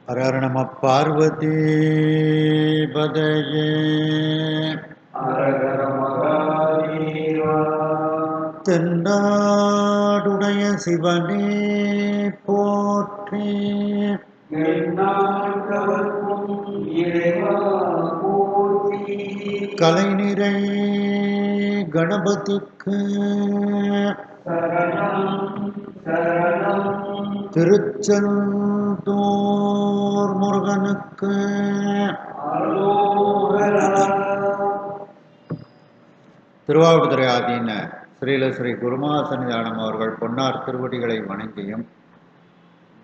ஹர நம பார்வதி பதையே அரகர மகாதேவா. தென்னாடுடைய சிவனே போற்றி. எந்நாட்டவர்க்கும் இறைவா போற்றி. கலைநிறை கணபதிக்கு சரணம் சரணம். திருச்செந்தூர் முருகனுக்கு அரோகரா. திருவாவடுதுறை ஆதீன ஸ்ரீல ஸ்ரீ குருமா சன்னிதானம் அவர்கள் பொன்னார் திருவடிகளை வணங்கியும்,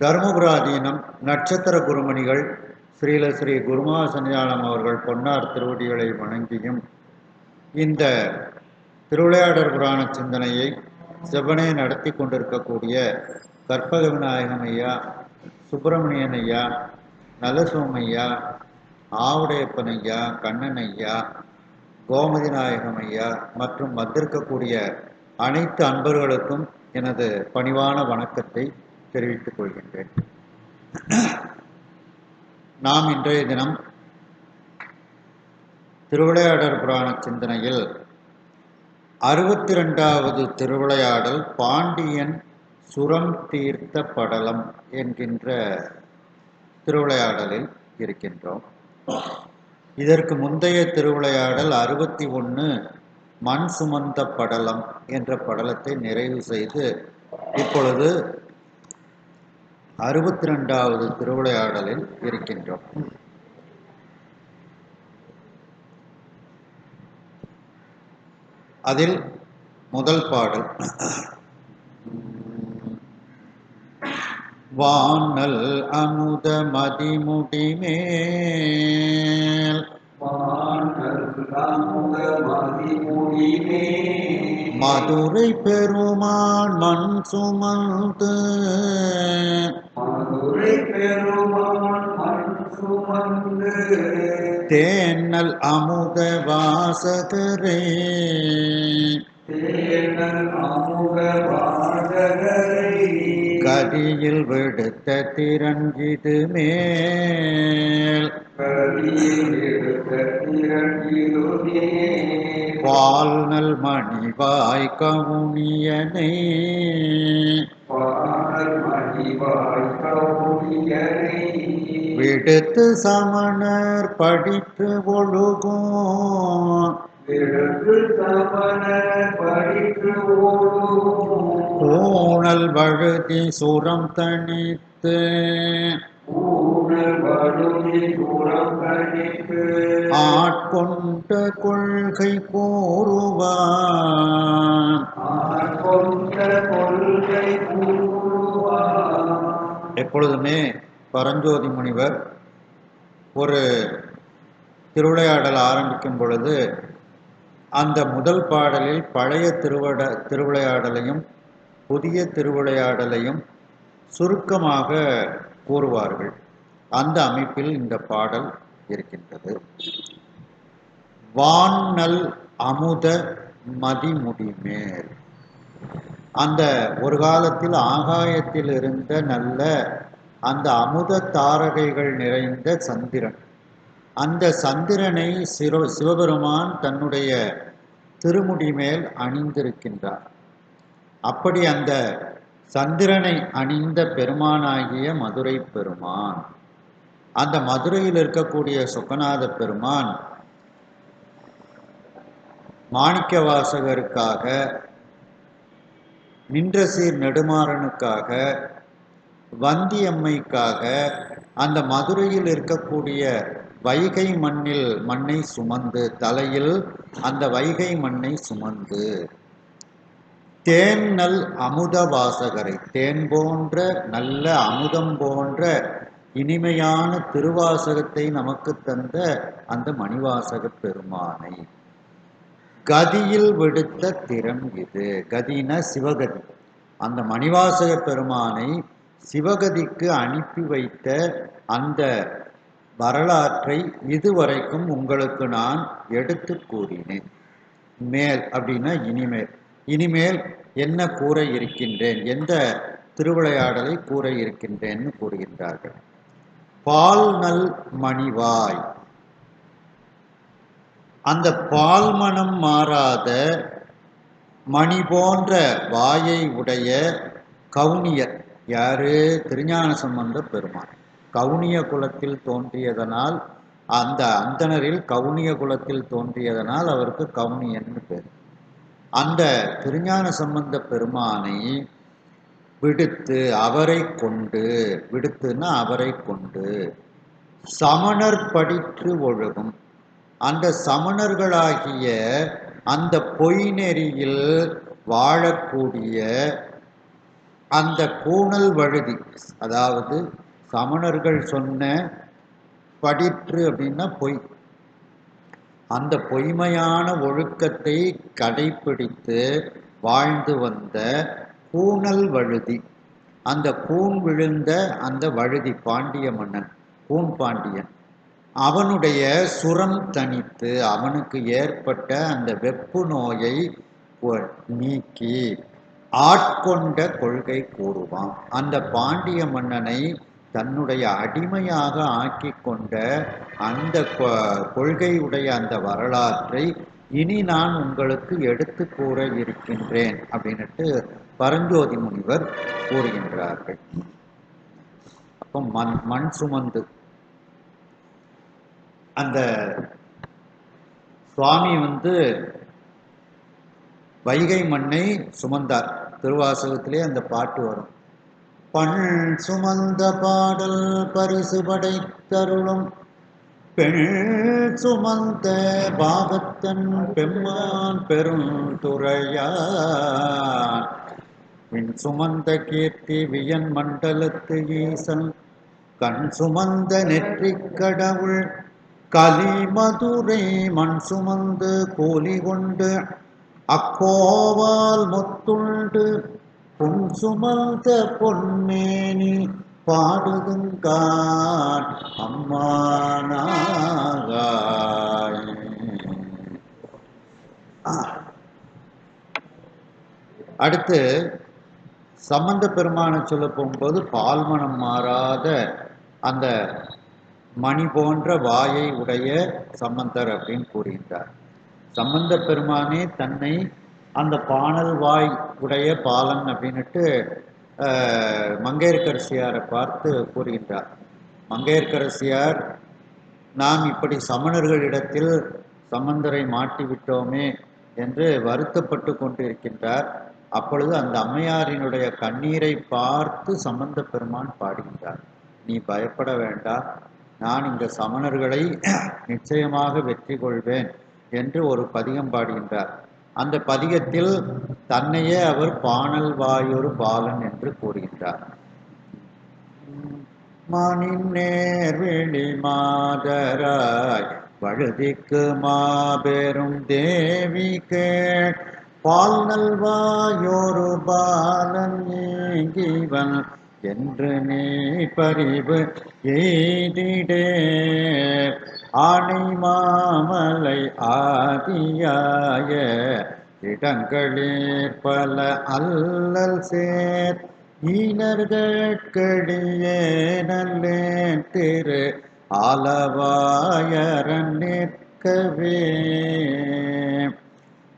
தருமபுராதீனம் நட்சத்திர குருமணிகள் ஸ்ரீல ஸ்ரீ குருமா சன்னிதானம் அவர்கள் பொன்னார் திருவடிகளை வணங்கியும், இந்த திருவிளையாடற் புராண சிந்தனையை செவ்வனே நடத்தி கொண்டிருக்கக்கூடிய கற்பக விநாயகம் ஐயா, சுப்பிரமணியன் ஐயா, நலசோமையா, ஆவுடையப்பன் ஐயா, கண்ணன் ஐயா, கோமதி நாயகம் ஐயா மற்றும் வந்திருக்கக்கூடிய அனைத்து அன்பர்களுக்கும் எனது பணிவான வணக்கத்தை தெரிவித்துக் கொள்கின்றேன். நாம் இன்றைய தினம் திருவிளையாடற் புராண சிந்தனையில் 62வது திருவிளையாடல் பாண்டியன் சுரம் தீர்த்த படலம் என்கின்ற திருவிளையாடலில் இருக்கின்றோம். இதற்கு முந்தைய திருவிளையாடல் 61 மண் சுமந்த படலம் என்ற படலத்தை நிறைவு செய்து இப்பொழுது 62வது திருவிளையாடலில் இருக்கின்றோம். அதில் முதல் பாடல் வானல் அமுத மதிமுடிமேல் மதுரை பெருமான் மண் சுமந்து தேனல் அமுத வாசகரே கதியில் விடுத்த திரஞ்சிது மேல் பால்நல் மணிவாய் கவுனியனை விடுத்து சமணர் படித்து ஒழுகும் பூணல் வழுதி சுரம் தணித்து ஆட்கொண்ட கொள்கை கூறுவான். எப்பொழுதுமே பரஞ்சோதி முனிவர் ஒரு திருவிளையாடல் ஆரம்பிக்கும் பொழுது அந்த முதல் பாடலில் பழைய திருவிளையாடலையும் புதிய திருவிளையாடலையும் சுருக்கமாக கூறுவார்கள். அந்த அமைப்பில் இந்த பாடல் இருக்கின்றது. வானல் அமுத மதிமுடிமேல், அந்த ஒரு காலத்தில் ஆகாயத்தில் இருந்த நல்ல அந்த அமுத தாரகைகள் நிறைந்த சந்திரன், அந்த சந்திரனை சிவபெருமான் தன்னுடைய திருமுடி மேல் அணிந்திருக்கின்றார். அப்படி அந்த சந்திரனை அணிந்த பெருமானாகிய மதுரை பெருமான், அந்த மதுரையில் இருக்கக்கூடிய சொக்கநாத பெருமான் மாணிக்க வாசகருக்காக, நின்ற சீர் நெடுமாறனுக்காக, வந்தியம்மைக்காக அந்த மதுரையில் இருக்கக்கூடிய வைகை மண்ணை சுமந்து, தலையில் அந்த வைகை மண்ணை சுமந்து, தேனல் அமுத வாசகரை, தேன் போன்ற நல்ல அமுதம் போன்ற இனிமையான திருவாசகத்தை நமக்கு தந்த அந்த மணிவாசக பெருமானை கதியில் விடுத்த திறம் இது. கதின சிவகதி. அந்த மணிவாசக பெருமானை சிவகதிக்கு அனுப்பி வைத்த அந்த வரலாற்றை இதுவரைக்கும் உங்களுக்கு நான் எடுத்து கூறினேன். மேல் அப்படின்னா இனிமேல். இனிமேல் என்ன கூற இருக்கின்றேன், எந்த திருவிளையாடலை கூற இருக்கின்றேன்னு கூறுகின்றார்கள். பால் நல் மணிவாய். அந்த பால் மனம் மாறாத மணி போன்ற வாயை உடைய கவுனியர். யாரு? திருஞான சம்பந்த பெருமான். கவுனிய குலத்தில் தோன்றியதனால், அந்த அந்தணரில் கவுனிய குலத்தில் தோன்றியதனால் அவருக்கு கவுனியன்னு பேர். அந்த திருஞான சம்பந்த பெருமானை விடுத்து அவரை கொண்டு, விடுத்துன்னா அவரை கொண்டு, சமணர் படிற்று ஒழுகும். அந்த சமணர்களாகிய அந்த பொய் நெறியில் வாழக்கூடிய அந்த கூணல் வழுதி, அதாவது சமணர்கள் சொன்ன படிற்று அப்படின்னா பொய், அந்த பொய்மையான ஒழுக்கத்தை கடைப்பிடித்து வாழ்ந்து வந்த கூணல் வழுதி, அந்த கூன் விழுந்த அந்த வழுதி பாண்டிய மன்னன், கூன் பாண்டியன், அவனுடைய சுரம் தணித்து அவனுக்கு ஏற்பட்ட அந்த வெப்பு நோயை நீக்கி ஆட்கொண்ட கொள்கை கூறுவான். அந்த பாண்டிய மன்னனை தன்னுடைய அடிமையாக ஆக்கி கொண்ட அந்த கொள்கையுடைய அந்த வரலாற்றை இனி நான் உங்களுக்கு எடுத்து கூற இருக்கின்றேன் அப்படின்னுட்டு பரஞ்சோதி முனிவர் கூறுகின்றார்கள். அப்போ மண் சுமந்து அந்த சுவாமி வைகை மண்ணை சுமந்தார். திருவாசகத்திலே அந்த பாட்டு வரும். பண் சுமந்த பாடல் பரிசு படைத்தருளும் பெண் சுமந்த பாகத்தன் பெம்மான் பெரும் துறையான் விண் சுமந்த கீர்த்தி வியன் மண்டலத்து ஈசன் கண் சுமந்த நெற்றிக் கடவுள் கலிமதுரை மண் சுமந்து கூலி கொண்டு அக்கோவால் முத்துண்டு பொன் சுமந்த பொன்மேனி பாடுதுங்கான் அம்மானாகாய். அடுத்து சம்பந்த பெருமானை சொல்ல போகும்போது பால்மனம் மாறாத அந்த மணி போன்ற வாயை உடைய சம்பந்தர் அப்படின்னு கூறுகின்றார். சம்பந்த பெருமானே தன்னை அந்த பாணல் வாய் உடைய பாலன் அப்படின்னுட்டு மங்கையர்க்கரசியாரை பார்த்து கூறுகின்றார். மங்கையர்க்கரசியார் நாம் இப்படி சமணர்களிடத்தில் சம்பந்தரை மாட்டிவிட்டோமே என்று வருத்தப்பட்டு கொண்டிருக்கின்றார். அப்பொழுது அந்த அம்மையாரினுடைய கண்ணீரை பார்த்து சம்பந்த பெருமான் பாடுகின்றார். நீ பயப்பட வேண்டாம், நான் இந்த சமணர்களை நிச்சயமாக வெற்றி கொள்வேன் என்று ஒரு பதிகம் பாடுகின்றார். அந்த பதிகத்தில் தன்னையே அவர் பாணல் வாயொரு பாலன் என்று கூறுகின்றார். மானின் நேர்விழி மாதராய் வழுதிக்கு மாபெரும் தேவிக்கு பால் நல்வாயொரு பாலன் நீங்கிவன் என்று நீ பரிவு எய்திடே ஆணை மாமலை ஆதியாய இடங்களிற் பல அல்லல் சேர் ஈனர்கட்கடியே நல்லேன் திரு ஆலவாயரன் நிற்கவே.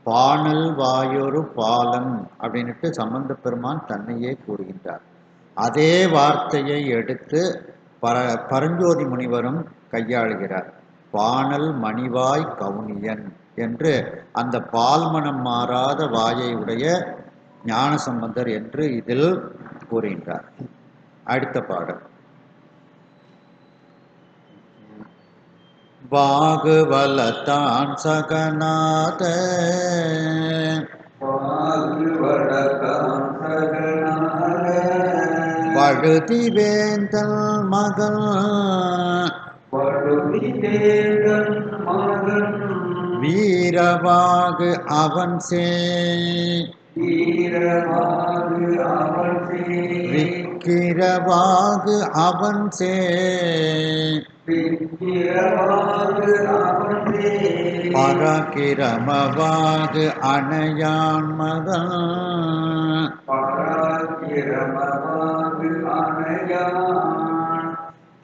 பாணல் வாயொரு பாலன் அப்படின்னுட்டு சம்பந்த பெருமான் தன்னையே கூறுகின்றார். அதே வார்த்தையை எடுத்து பரஞ்சோதி முனிவரும் கையாளுகிறார். பாணல் மணிவாய் கவுனியன் என்று அந்த பால்மனம் மாறாத வாயை உடைய ஞான சம்பந்தர் என்று இதில் கூறுகின்றார். அடுத்த பாடல் வாகுவலத்தான் சகநாத வழுதி வேந்தல் மகள் வீரவாகு அவன் விக்கிரவாகு அவன் பரகிரமவாகு அணையான் மகன்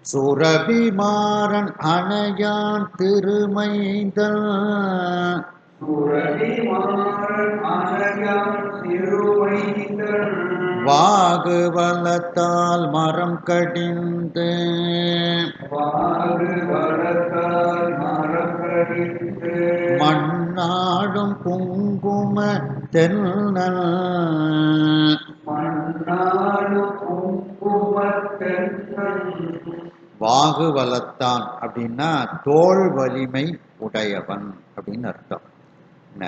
சுரபிமாறன் அணையான் திருமைந்தல் சுரபிமாறன் அணையான் திருமைந்தன் வாகுவலத்தால் மரம் கடிந்து வாகுவலத்தால் மரம் கடிந்து மண்ணாடும் குங்கும தென்னல் மண்ணாடும் குங்குமத்தென்னன் வாகுவலத்தான் அப்படின்னா தோள் வலிமை உடையவன் அப்படின்னு அர்த்தம். என்ன?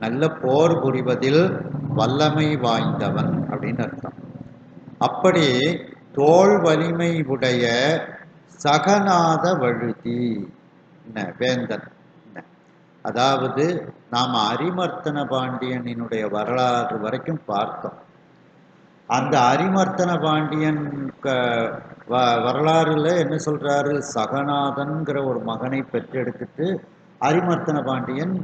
நல்ல போர் புரிவதில் வல்லமை வாய்ந்தவன் அப்படின்னு அர்த்தம். அப்படி தோள் வலிமை உடைய சகநாத வழுதி என்ன வேந்தன். என்ன? அதாவது நாம் அரிமர்த்தன பாண்டியனினுடைய வரலாறு வரைக்கும் பார்த்தோம். அந்த அரிமர்த்தன பாண்டியன் வரலாறுல என்ன சொல்றாரு? சகநாதன்கிற ஒரு மகனை பெற்றெடுத்துட்டு அரிமர்த்தன பாண்டியன்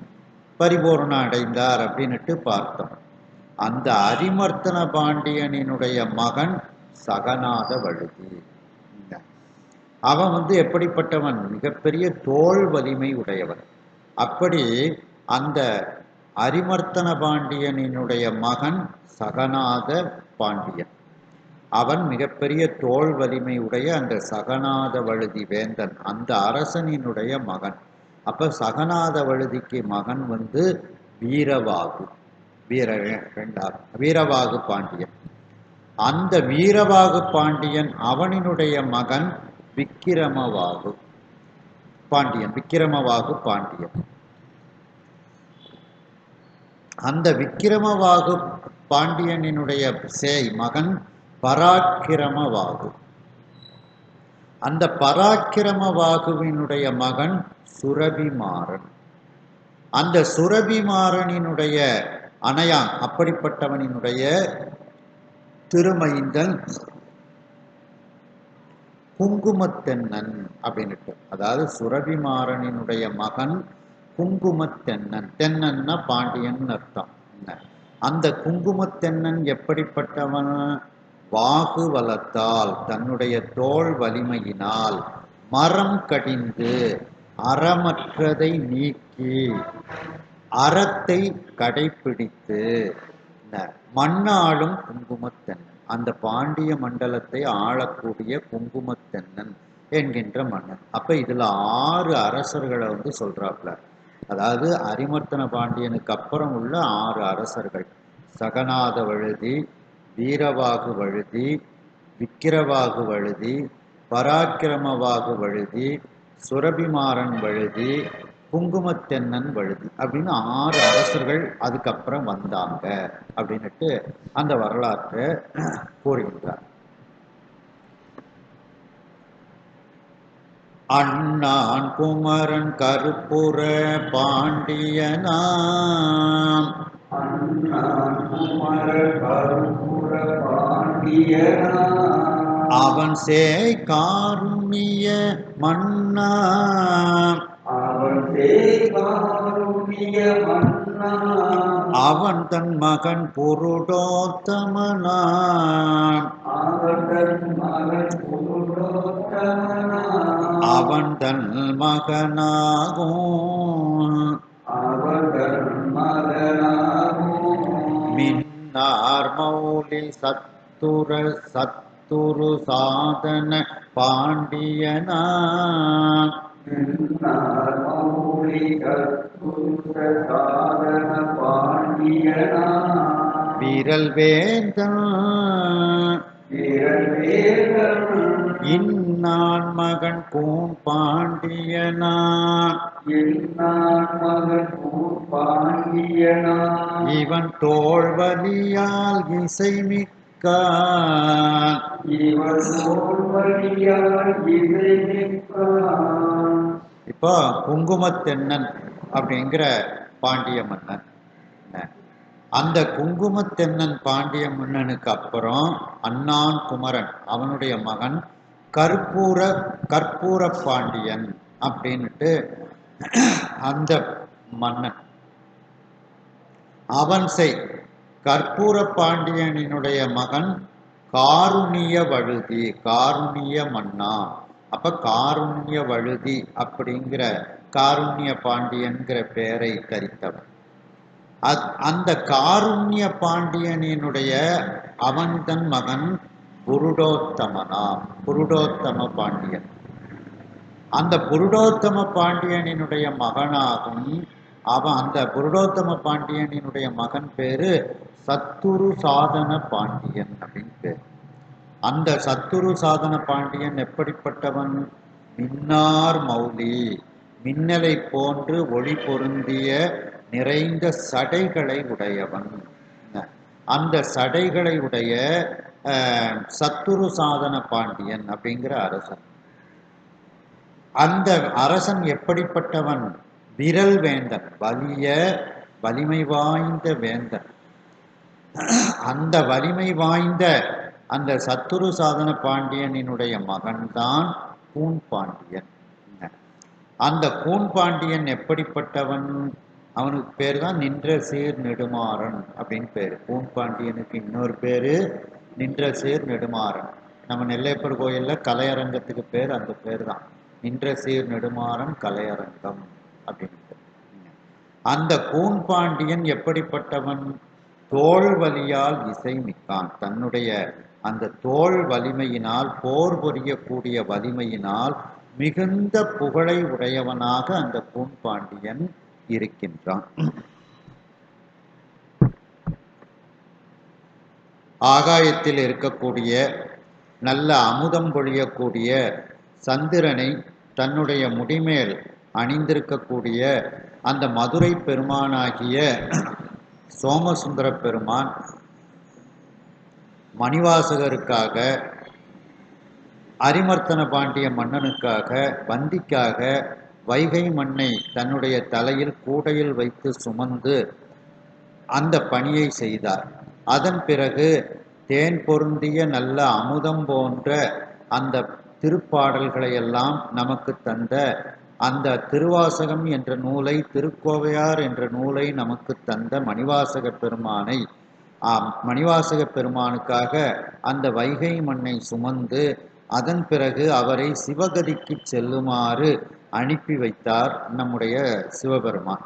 பரிபூர்ணம் அடைந்தார் அப்படின்னுட்டு பார்த்தோம். அந்த அரிமர்த்தன பாண்டியனினுடைய மகன் சகநாத வழுதி. அவன் எப்படிப்பட்டவன்? மிகப்பெரிய தோள் வலிமை உடையவன். அப்படி அந்த அரிமர்த்தன பாண்டியனினுடைய மகன் சகநாத பாண்டியன். அவன் மிகப்பெரிய தோள் வலிமை உடைய அந்த சகநாத வழுதி வேந்தன், அந்த அரசனினுடைய மகன். அப்ப சகநாத வழுதிக்கு மகன் வீரவாகு, வீரவாகு பாண்டியன். அந்த வீரவாகு பாண்டியன் அவனினுடைய மகன் விக்கிரமவாகு பாண்டியன். விக்கிரமவாகு பாண்டியன். அந்த விக்கிரமவாகு பாண்டியனினுடைய மகன் பராக்கிரமவாகு. அந்த பராக்கிரமவாகுவினுடைய மகன் சுரபிமாறன். அந்த சுரபிமாறனினுடைய அணையான், அப்படிப்பட்டவனினுடைய திருமைந்தன் குங்குமத்தென்னன் அப்படின்னுட்டு. அதாவது சுரபிமாறனினுடைய மகன் குங்குமத்தென்னன். தென்னன்னா பாண்டியன் அர்த்தம். அந்த குங்குமத்தென்னன் எப்படிப்பட்டவன்? வாகு வளத்தால், தன்னுடைய தோள் வலிமையினால், மரம் கடிந்து அறமற்றதை நீக்கி அறத்தை கடைபிடித்து மண்ணாளும் குங்குமத்தென்னன், அந்த பாண்டிய மண்டலத்தை ஆளக்கூடிய குங்குமத்தென்னன் என்கின்ற மன்னன். அப்ப இதுல 6 அரசர்களை சொல்றாப்ல. அதாவது அரிமர்த்தன பாண்டியனுக்கு அப்புறம் உள்ள 6 அரசர்கள்: சகநாத வழுதி, வீரவாகு வழுதி, விக்கிரவாகு வழுதி, பராக்கிரமவாகு வழுதி, சுரபிமாறன் வழுதி, குங்குமத்தென்னன் வழுதி அப்படின்னு 6 அரசர்கள் அதுக்கப்புறம் வந்தாங்க அப்படின்னுட்டு அந்த வரலாற்றை கூறுகின்றார். அண்ணான் குமரன் கருப்புற பாண்டியனாம், அவன் சேய் காருண்ய மன்னா, அவன் தன் மகன் புருடோத்தமனாம், அவன் தன் மகனாகும் மின்னார் மௌலி சத்துரு சாதன பாண்டியனா, வீரல் வேந்தன் இன்னான் மகன் கூன் பாண்டியனா, இவன் தோள்வலியால் இசைமிக்க, இப்போ குங்குமத்தென்னன் அப்படிங்கிற பாண்டிய மன்னன். அந்த குங்குமத்தென்னன் பாண்டிய மன்னனுக்கு அப்புறம் அண்ணான் குமரன், அவனுடைய மகன் கற்பூர பாண்டியன் அப்படின்னுட்டு அந்த மன்னன். அவன் கற்பூர பாண்டியனினுடைய மகன் காருணிய வழுதி, காருணிய மன்னா அப்ப காருண்ய வழுதி அப்படிங்கிற காருண்ய பாண்டியன்கிற பெயரை தரித்தவன். அந்த காருண்ய பாண்டியனினுடைய அவன்தன் மகன் புருடோத்தமனாம், புருடோத்தம பாண்டியன். அந்த புருடோத்தம பாண்டியனினுடைய மகனாகும் அந்த புருடோத்தம பாண்டியனினுடைய மகன் பேரு சத்துரு சாதன பாண்டியன் அப்படின்னு பேர். அந்த சத்துரு சாதன பாண்டியன் எப்படிப்பட்டவன்? மின்னார் மௌலி, மின்னலை போன்று ஒளி பொருந்திய நிறைந்த சடைகளை உடையவன். அந்த சடைகளை உடைய சத்துரு சாதன பாண்டியன் அப்படிங்கிற அரசன். அந்த அரசன் எப்படிப்பட்டவன்? விரல் வேந்தன், வலிமை வாய்ந்த வேந்தன். அந்த வலிமை வாய்ந்த அந்த சத்துரு சாதன பாண்டியனினுடைய மகன்தான் கூன் பாண்டியன். அந்த கூன் பாண்டியன் எப்படிப்பட்டவன்? அவனுக்கு பேர் தான் நின்ற சீர் நெடுமாறன் அப்படின்னு பேரு. கூன் பாண்டியனுக்கு இன்னொரு பேரு நின்ற சீர் நெடுமாறன். நம்ம நெல்லையப்பர் கோயில்ல கலையரங்கத்துக்கு பேர் அந்த பேர் தான், நின்ற சீர் நெடுமாறன் கலையரங்கம் அப்படின்னு. அந்த கூன் பாண்டியன் எப்படிப்பட்டவன்? தோல் வலியால் இசை மிக்கான். தன்னுடைய அந்த தோல் வலிமையினால், போர் புரியக்கூடிய வலிமையினால் மிகுந்த புகழை உடையவனாக அந்த கூன் பாண்டியன் இருக்கின்றான். ஆகாயத்தில் இருக்கக்கூடிய நல்ல அமுதம் பொழியக்கூடிய சந்திரனை தன்னுடைய முடிமேல் அணிந்திருக்கக்கூடிய அந்த மதுரை பெருமானாகிய சோமசுந்தர பெருமான் மணிவாசகருக்காக, அரிமர்த்தன பாண்டிய மன்னனுக்காக, வந்திக்காக வைகை மண்ணை தன்னுடைய தலையில் கூடையில் வைத்து சுமந்து அந்த பணியை செய்தார். அதன் பிறகு தேன் பொருந்திய நல்ல அமுதம் போன்ற அந்த திருப்பாடல்களை எல்லாம் நமக்கு தந்த அந்த திருவாசகம் என்ற நூலை, திருக்கோவையார் என்ற நூலை நமக்கு தந்த மணிவாசக பெருமானை, மணிவாசக பெருமானுக்காக அந்த வைகை மண்ணை சுமந்து அதன் பிறகு அவரை சிவகதிக்கு செல்லுமாறு அனுப்பி வைத்தார் நம்முடைய சிவபெருமான்.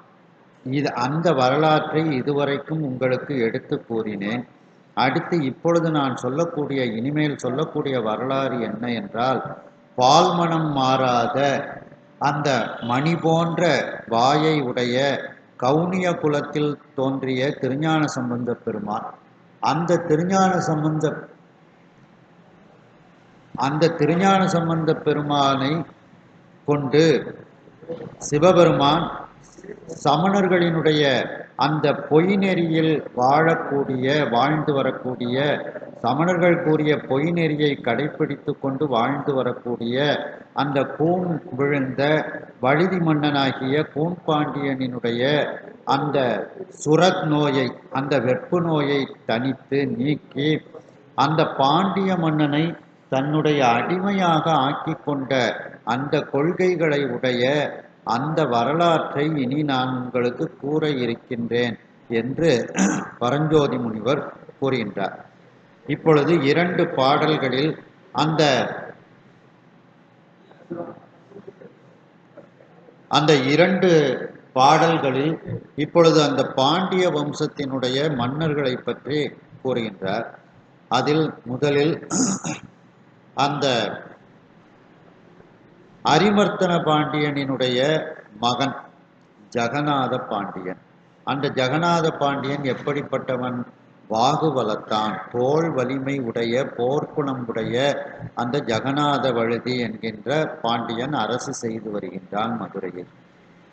அந்த வரலாற்றை இதுவரைக்கும் உங்களுக்கு எடுத்து கூறினேன். அடுத்து இப்பொழுது நான் சொல்லக்கூடிய, இனிமேல் சொல்லக்கூடிய வரலாறு என்ன என்றால், பால்மணம் மாறாத அந்த மணி போன்ற வாயை உடைய கவுனிய குலத்தில் தோன்றிய திருஞான சம்பந்த பெருமான். அந்த திருஞான சம்பந்த பெருமானை கொண்டு சிவபெருமான் சமணர்களினுடைய அந்த பொய் நெறியில் வாழ்ந்து வரக்கூடிய, சமணர்கள் கூறிய பொய் நெறியை கடைபிடித்து கொண்டு வாழ்ந்து வரக்கூடிய அந்த கூன் விழுந்த வழுதி மன்னனாகிய கூன் பாண்டியனினுடைய அந்த சுரத் நோயை, அந்த வெப்பு நோயை தனித்து நீக்கி அந்த பாண்டிய மன்னனை தன்னுடைய அடிமையாக ஆக்கி கொண்ட அந்த கொள்கைகளை உடைய அந்த வரலாற்றை இனி நான் உங்களுக்கு கூற இருக்கின்றேன் என்று பரஞ்சோதி முனிவர் கூறுகின்றார். இப்பொழுது 2 பாடல்களில் அந்த 2 பாடல்களில் இப்பொழுது அந்த பாண்டிய வம்சத்தினுடைய மன்னர்களை பற்றி கூறுகின்றார். அதில் முதலில் அந்த அரிமர்த்தன பாண்டியனினுடைய மகன் ஜெகநாத பாண்டியன். அந்த ஜெகநாத பாண்டியன் எப்படிப்பட்டவன்? வாகுவலத்தான், தோல் வலிமை உடைய, போர்க்குணம் உடைய அந்த ஜெகநாத வழுதி என்கின்ற பாண்டியன் அரசு செய்து வருகின்றான் மதுரையில்.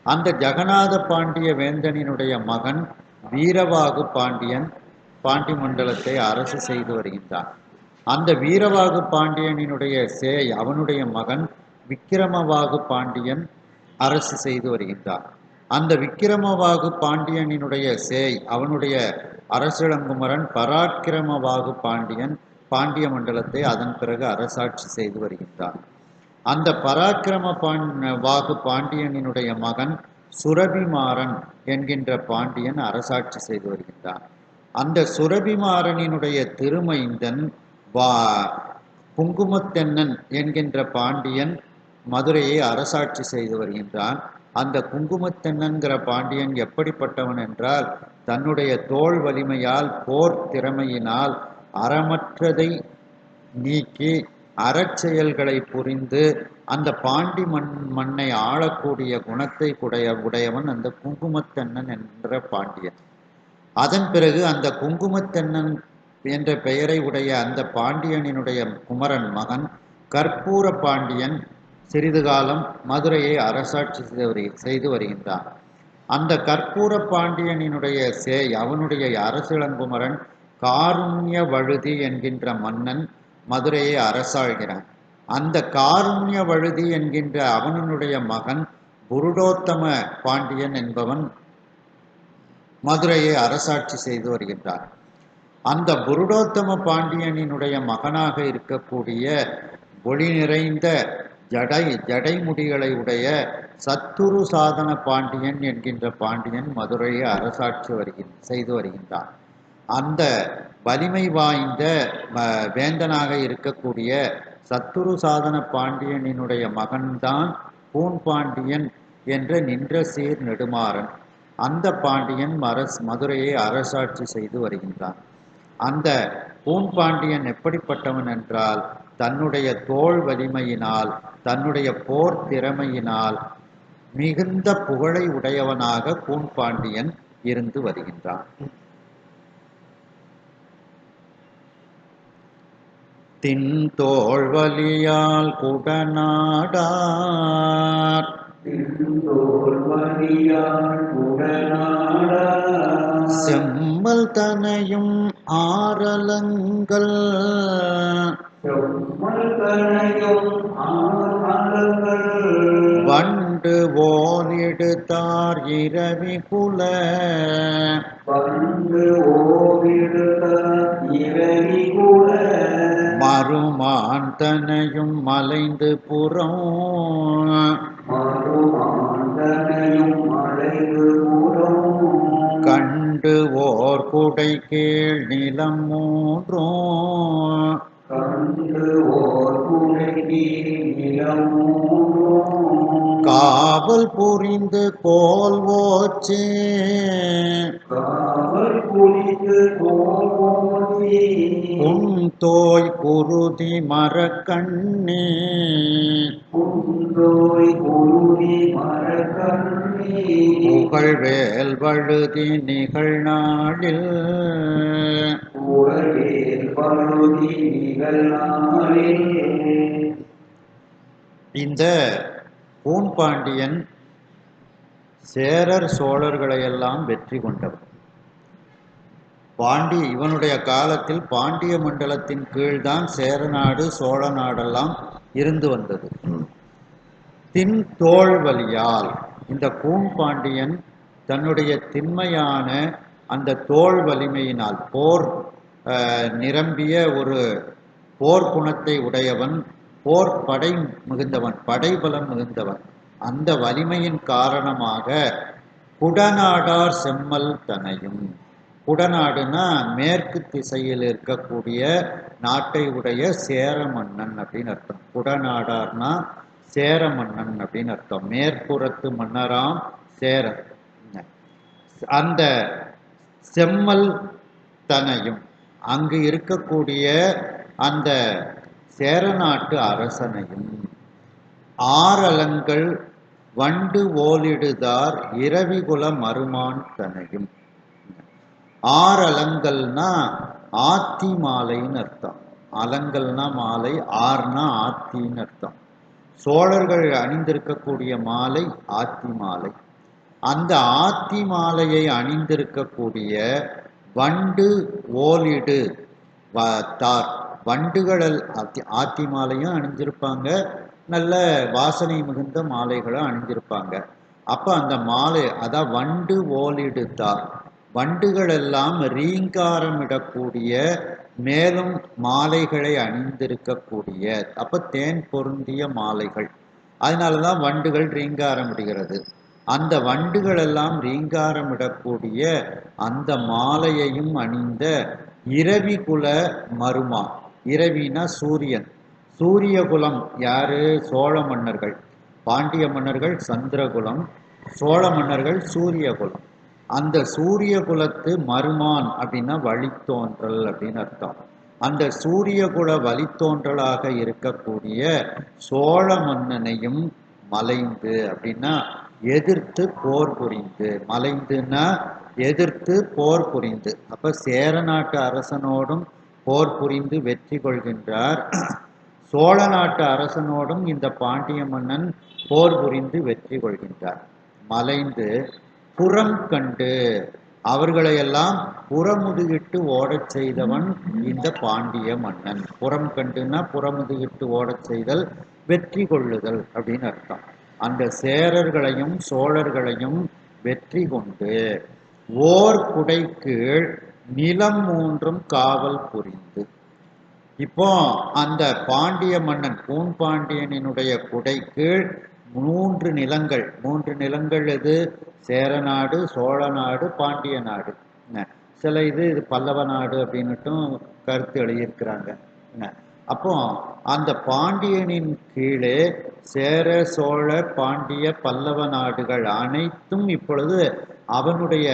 அந்த ஜெகநாத பாண்டிய வேந்தனினுடைய மகன் வீரவாகு பாண்டியன் பாண்டி மண்டலத்தை அரசு செய்து வருகின்றான். அந்த வீரவாகு பாண்டியனினுடைய அவனுடைய மகன் விக்கிரமவாகு பாண்டியன் அரசு செய்து வருகின்றான். அந்த விக்கிரமவாகு பாண்டியனினுடைய அவனுடைய அரசிளங்குமரன் பராக்கிரமவாகு பாண்டியன் பாண்டிய மண்டலத்தை அதன் பிறகு அரசாட்சி செய்து வருகின்றான். அந்த வாகு பாண்டியனினுடைய மகன் சுரபிமாறன் என்கின்ற பாண்டியன் அரசாட்சி செய்து வருகின்றான். அந்த சுரபிமாறனினுடைய திருமைந்தன் குங்குமத்தென்னன் என்கின்ற பாண்டியன் மதுரையை அரசாட்சி செய்து வருகின்றான். அந்த குங்குமத்தென்னன்கிற பாண்டியன் எப்படிப்பட்டவன் என்றால், தன்னுடைய தோள் வலிமையால், போர் திறமையினால் அறமற்றதை நீக்கி அறச்செயல்களை புரிந்து அந்த பாண்டி மண்ணை ஆளக்கூடிய குணத்தை உடையவன் அந்த குங்குமத்தென்னன் என்ற பாண்டியன். அதன் பிறகு அந்த குங்குமத்தென்னன் என்ற பெயரை உடைய அந்த பாண்டியனினுடைய குமரன் மகன் கற்பூர பாண்டியன் சிறிது காலம் மதுரையை அரசாட்சி செய்து வருகின்றான். அந்த கற்பூர பாண்டியனினுடைய அவனுடைய அரசிளங்குமரன் காருண்ய வழுதி என்கின்ற மன்னன் மதுரையை அரசாள்கிறான். அந்த காருண்ய வழுதி என்கின்ற அவனுடைய மகன் புருடோத்தம பாண்டியன் என்பவன் மதுரையை அரசாட்சி செய்து வருகின்றான். அந்த புருடோத்தம பாண்டியனினுடைய மகனாக இருக்கக்கூடிய ஒளி நிறைந்த ஜடைமுடிகளை உடைய சத்துரு சாதன பாண்டியன் என்கின்ற பாண்டியன் மதுரையை அரசாட்சி செய்து வருகின்றான். அந்த வலிமை வாய்ந்த வேந்தனாக இருக்கக்கூடிய சத்துரு சாதன பாண்டியனினுடைய மகன்தான் பூன்பாண்டியன் என்ற நின்ற சீர் நெடுமாறன். அந்த பாண்டியன் மதுரையை அரசாட்சி செய்து வருகின்றான். அந்த பூன்பாண்டியன் எப்படிப்பட்டவன் என்றால், தன்னுடைய தோள் வலிமையினால், தன்னுடைய போர் திறமையினால் மிகுந்த புகழை உடையவனாக பூன்பாண்டியன் இருந்து வருகின்றான். தின்தோள் வலியால் குடநாடார் செம்மல் தனையும் ஆரலங்கள் வண்டு ஓரிடுதார் இரவி குல மறுமான் தனையும் மலைந்து புறம் கண்டு ஓர் குடை கீழ் நிலம் மூன்றும் காவல் புரிந்து கோல் ஓச்சே புன்தோய் குருதி மரக்கண்ணே புகழ்வேல் வழுதி நிகழ்நாளில் இந்த பூன்பாண்டியன் சேரர் சோழர்களையெல்லாம் வெற்றி கொண்டவன். இவனுடைய காலத்தில் பாண்டிய மண்டலத்தின் கீழ்தான் சேரநாடு சோழ நாடெல்லாம் இருந்து வந்தது. தின்தோள் வலியால் இந்த பூன்பாண்டியன் தன்னுடைய திண்மையான அந்த தோள் வலிமையினால், போர் நிரம்பிய ஒரு போர் குணத்தை உடையவன், போர் படை மிகுந்தவன், படைபலம் மிகுந்தவன். அந்த வலிமையின் காரணமாக குடநாடார் செம்மல் தனையும், குடநாடுனா மேற்கு திசையில் இருக்கக்கூடிய நாட்டை உடைய சேர மன்னன் அப்படின்னு அர்த்தம். குடநாடார்னா சேர மன்னன் அப்படின்னு அர்த்தம். மேற்புறத்து மன்னராம் சேரன். அந்த செம்மல் தனையும், அங்கு இருக்கக்கூடிய அந்த சேரநாட்டு அரசனையும், ஆரலங்கள் வண்டு ஓலிடுதார் இரவிகுல மறுமான் தனையும். ஆரலங்கள்னா ஆத்தி மாலைன்னு அர்த்தம். அலங்கள்னா மாலை, ஆர்னா ஆத்தின்னு அர்த்தம். சோழர்கள் அணிந்திருக்கக்கூடிய மாலை ஆத்தி மாலை. அந்த ஆத்தி மாலையை அணிந்திருக்கக்கூடிய வண்டு ஓலிடு தார், வண்டுகள் ஆத்தி மாலையும் அணிஞ்சிருப்பாங்க, நல்ல வாசனை மிகுந்த மாலைகளும் அணிஞ்சிருப்பாங்க. அப்ப அந்த மாலை, அதான் வண்டு ஓலிடு தார், வண்டுகள் எல்லாம் ரீங்காரமிடக்கூடிய மேலும் மாலைகளை அணிந்திருக்கக்கூடிய, அப்ப தேன் பொருந்திய மாலைகள், அதனாலதான் வண்டுகள் ரீங்காரமிடுகிறது. அந்த வண்டுகள் எல்லாம் ரீங்காரமிடக்கூடிய அந்த மாலையையும் அணிந்த இரவி குல மருமா, இரவினா சூரியன், சூரியகுலம் யாரு? சோழ மன்னர்கள். பாண்டிய மன்னர்கள் சந்திரகுலம், சோழ மன்னர்கள் சூரியகுலம். அந்த சூரியகுலத்து மருமான் அப்படின்னா வழித்தோன்றல் அப்படின்னு அர்த்தம். அந்த சூரியகுல வழித்தோன்றலாக இருக்கக்கூடிய சோழ மன்னனையும் மலைந்து அப்படின்னா எதிர்த்து போர் புரிந்து, மலைந்துன்னா எதிர்த்து போர் புரிந்து. அப்ப சேர நாட்டு அரசனோடும் போர் புரிந்து வெற்றி கொள்கின்றார். சோழ நாட்டு அரசனோடும் இந்த பாண்டிய மன்னன் போர் புரிந்து வெற்றி கொள்கின்றார். மலைந்து புறம் கண்டு, அவர்களையெல்லாம் புறமுதுகிட்டு ஓடச் செய்தவன் இந்த பாண்டிய மன்னன். புறம் கண்டுன்னா புறமுதுகிட்டு ஓடச் செய்தல், வெற்றி கொள்ளுதல் அப்படின்னு அர்த்தம். அந்த சேரர்களையும் சோழர்களையும் வெற்றி கொண்டு ஓர் குடை கீழ் நிலம் மூன்றும் காவல் புரிந்து. இப்போ அந்த பாண்டிய மன்னன் பூன் பாண்டியனுடைய குடை கீழ் 3 நிலங்கள். 3 நிலங்கள் எது? சேரநாடு, சோழ நாடு, பாண்டிய நாடு. சில இது பல்லவ நாடு அப்படின்னுட்டும் கருத்து எழுதியிருக்கிறாங்க. அப்போ அந்த பாண்டியனின் கீழே சேர, சோழ, பாண்டிய, பல்லவ நாடுகள் அனைத்தும் இப்பொழுது அவனுடைய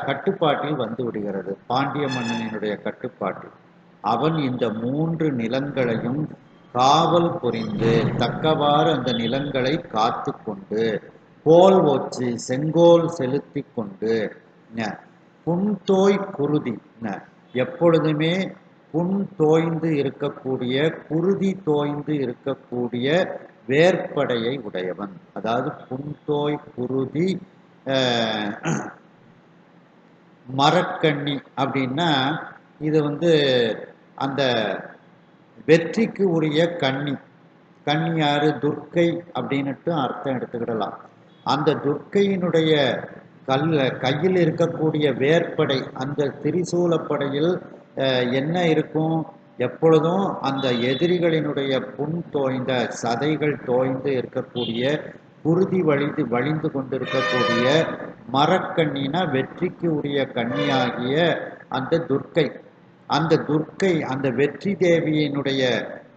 கட்டுப்பாட்டில் வந்து விடுகிறது. பாண்டிய மன்னனினுடைய கட்டுப்பாட்டில். அவன் இந்த 3 நிலங்களையும் காவல் புரிந்து தக்கவாறு அந்த நிலங்களை காத்து கொண்டு கோல் ஓச்சி செங்கோல் செலுத்தி கொண்டு புன்தோய் குருதி, எப்பொழுதுமே புண் தோய்ந்து இருக்கக்கூடிய, குருதி தோய்ந்து இருக்கக்கூடிய வேற்படையை உடையவன். அதாவது புன்தோய் குருதி மரக்கண்ணி அப்படின்னா இது அந்த வெற்றிக்கு உரிய கண்ணி. கண்ணி யாரு? துர்க்கை அப்படின்னுட்டு அர்த்தம் எடுத்துக்கிடலாம். அந்த துர்க்கையினுடைய கையில் இருக்கக்கூடிய வேற்படை, அந்த திரிசூலப்படையில் என்ன இருக்கும்? எப்பொழுதும் அந்த எதிரிகளினுடைய புண் தோய்ந்த சதைகள் தோய்ந்து இருக்கக்கூடிய, குருதி வழிந்து கொண்டிருக்கக்கூடிய மரக்கண்ணினா வெற்றிக்கு உரிய கண்ணியாகிய அந்த துர்க்கை. அந்த துர்க்கை, அந்த வெற்றி தேவியினுடைய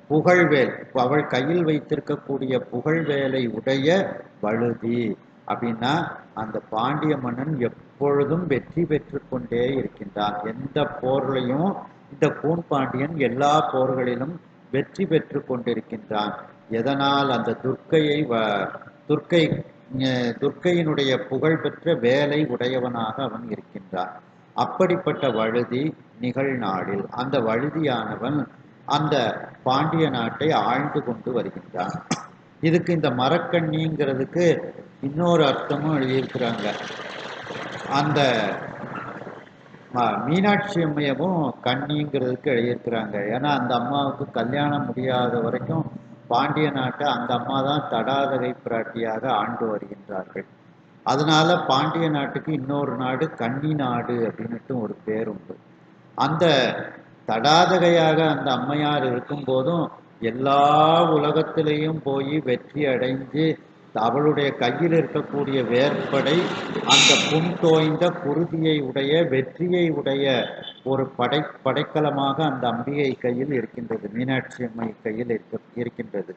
புகழ்வேல், அவள் கையில் வைத்திருக்கக்கூடிய புகழ்வேலை உடைய வழுதி அப்படின்னா அந்த பாண்டிய மன்னன் எப்பொழுதும் வெற்றி பெற்று கொண்டே இருக்கின்றான். எந்த போர்லையும் இந்த பூன் பாண்டியன் எல்லா போர்களிலும் வெற்றி பெற்று கொண்டிருக்கின்றான். எதனால்? அந்த துர்க்கையினுடைய புகழ்பெற்ற வேலை உடையவனாக அவன் இருக்கின்றான். அப்படிப்பட்ட வழுதி நிகழ்நாளில் அந்த வழுதியானவன் அந்த பாண்டிய நாட்டை ஆழ்ந்து கொண்டு வருகின்றான். இதுக்கு இந்த மரக்கண்ணிங்கிறதுக்கு இன்னொரு அர்த்தமும் எழுதியிருக்கிறாங்க. அந்த மீனாட்சி அம்மையவும் கண்ணிங்கிறதுக்கு எழுதியிருக்கிறாங்க. ஏன்னா அந்த அம்மாவுக்கு கல்யாணம் முடியாத வரைக்கும் பாண்டிய நாட்டை அந்த அம்மா தான் தடாதகை பிராட்டியாக ஆண்டு வருகின்றார்கள். அதனால பாண்டிய நாட்டுக்கு இன்னொரு நாடு கன்னி நாடு அப்படின்னுட்டு ஒரு பேர் உண்டு. அந்த தடாதகையாக அந்த அம்மையார் இருக்கும் போதும் எல்லா உலகத்திலையும் போய் வெற்றி அடைந்து அவளுடைய கையில் இருக்கக்கூடிய வேற்படை அந்த புண் தோய்ந்த குருதியை உடைய வெற்றியை உடைய ஒரு படைக்கலமாக அந்த அம்பிகை கையில் இருக்கின்றது, மீனாட்சி அம்மை கையில் இருக்கின்றது.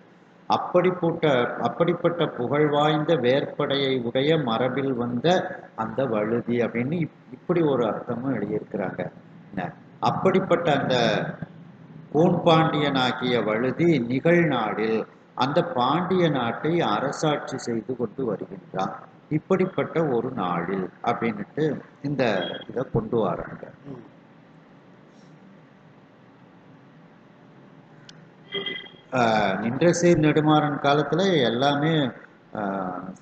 அப்படிப்பட்ட புகழ் வாய்ந்த வேற்படையை உடைய மரபில் வந்த அந்த வழுதி அப்படின்னு இப்படி ஒரு அர்த்தமும் எழுதியிருக்கிறாங்க. அப்படிப்பட்ட அந்த பூன் பாண்டியனாகிய வழுதி நிகழ்நாளில் அந்த பாண்டிய நாட்டை அரசாட்சி செய்து கொண்டு வருகின்றான். இப்படிப்பட்ட ஒரு நாளில் அப்படின்னுட்டு இந்த இதை கொண்டு வராங்க. நின்றசீர் நெடுமாறன் காலத்துல எல்லாமே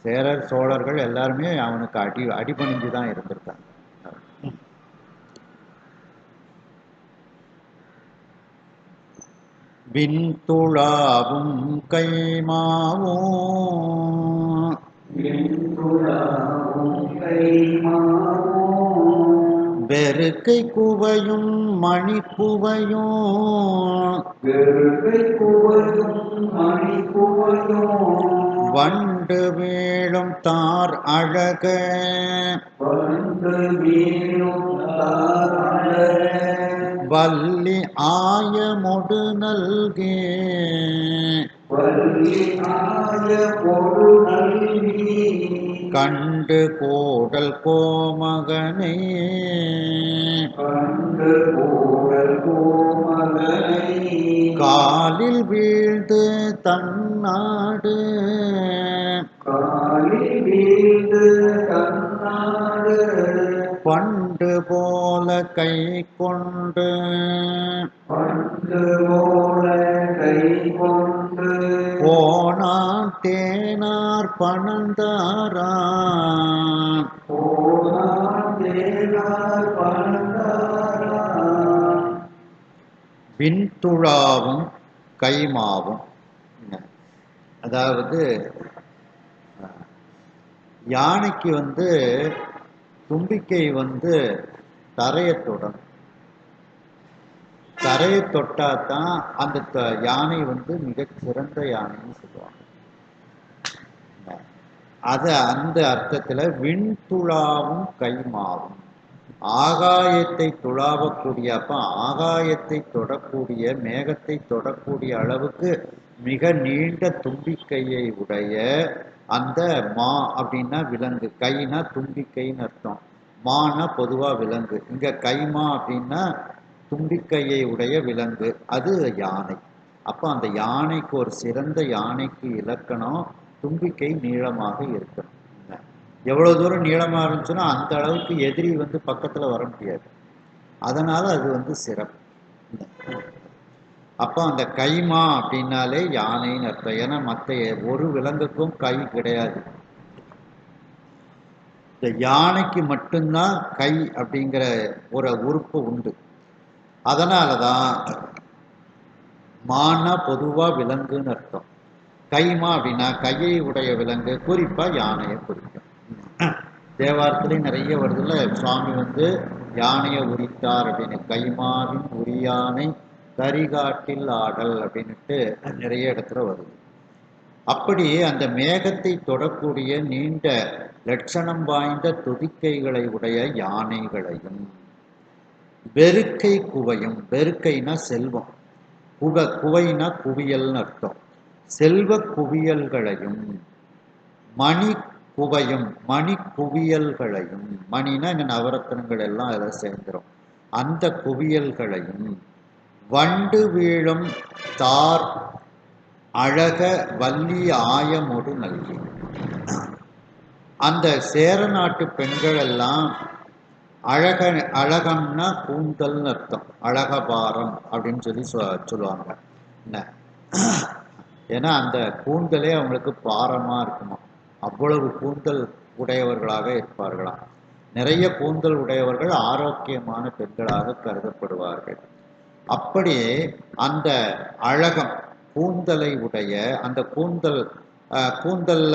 சேரர் சோழர்கள் எல்லாருமே அவனுக்கு அடிபணிஞ்சு தான் இருந்திருக்காங்க. விண்துழாவும் கைமாவும் வெறுக்கை குவையும் மணிக்குவையும் வண்டு வீழும் தார் அழக வள்ளி ஆயமொடு நல்கே வள்ளி ஆய பொரு நல்கி கண்டு கோடல் கோமகனை கண்டு கோடல் கோமகனை காலில் வீழ்ந்து தன்னாடு காலில் வீழ்ந்து தன்னாடு பண்டு போல கை கொண்டு பண்டு போல கை கொண்டு போனான் தேனார் பணந்தாரான் போனான் தேனார் பணந்தாரான் விண்துழாவும் கைமாவும். அதாவது யானைக்கு தும்பிக்கை தரையை தொடணும். தரையை தொட்டா தான் அந்த யானை மிகச் சிறந்த யானைன்னு சொல்லுவாங்க. அது அந்த அர்த்தத்துல விண்துழாவும் கைமாவும், ஆகாயத்தை துழாவக்கூடிய, அப்ப ஆகாயத்தை தொடக்கூடிய, மேகத்தை தொடக்கூடிய அளவுக்கு மிக நீண்ட தும்பிக்கையை உடைய அந்த மா அப்படின்னா விலங்கு, கைனா தும்பிக்கைன்னு அர்த்தம், மானா பொதுவா விலங்கு. இங்க கைமா அப்படின்னா தும்பிக்கையை உடைய விலங்கு, அது யானை. அப்ப அந்த யானைக்கு ஒரு சிறந்த யானைக்கு இலக்கணம் தும்பிக்கை நீளமாக இருக்கணும். எவ்வளவு தூரம் நீளமா இருந்துச்சுன்னா அந்த அளவுக்கு எதிரி பக்கத்துல வர முடியாது. அதனால அது சிறப்பு. அப்ப அந்த கைமா அப்படின்னாலே யானைன்னு அர்த்தம். ஏன்னா மற்ற ஒரு விலங்குக்கும் கை கிடையாது. இந்த யானைக்கு மட்டும்தான் கை அப்படிங்கிற ஒரு உறுப்பு உண்டு. அதனாலதான் மானா பொதுவா விலங்குன்னு அர்த்தம். கைமா அப்படின்னா கையை உடைய விலங்கு, குறிப்பா யானையை குறிக்கும். தேவாரத்திலேயும் நிறைய வருதுல, சுவாமி யானையை உரித்தார் அப்படின்னு, கைமாவின் உரியானை கரிகாட்டில் ஆடல் அப்படின்னுட்டு நிறைய இடத்துல வருது. அப்படி அந்த மேகத்தை தொடக்கூடிய நீண்ட லட்சணம் வாய்ந்த துதிக்கைகளை உடைய யானைகளையும், வெறுக்கை குவையும், வெறுக்கைனா செல்வம், குவைனா குவியல்னு அர்த்தம், செல்வ குவியல்களையும், மணி குவையும், மணி குவியல்களையும், மணினா இந்த நவரத்னங்கள் எல்லாம் அதில் சேர்ந்துடும், அந்த குவியல்களையும், வண்டு வீழும் தார் அழக வள்ளி ஆயமொடு நல்கி. அந்த சேர நாட்டு பெண்கள் எல்லாம் அழகம்னா கூந்தல்னு அர்த்தம், அழகபாரம் அப்படின்னு சொல்லுவாங்க. என்ன, ஏன்னா அந்த கூந்தலே அவங்களுக்கு பாரமா இருக்குமா, அவ்வளவு கூந்தல் உடையவர்களாக இருப்பார்களாம். நிறைய கூந்தல் உடையவர்கள் ஆரோக்கியமான பெண்களாக கருதப்படுவார்கள். அப்படி அந்த அழகம் கூந்தலை உடைய அந்த கூந்தல்ல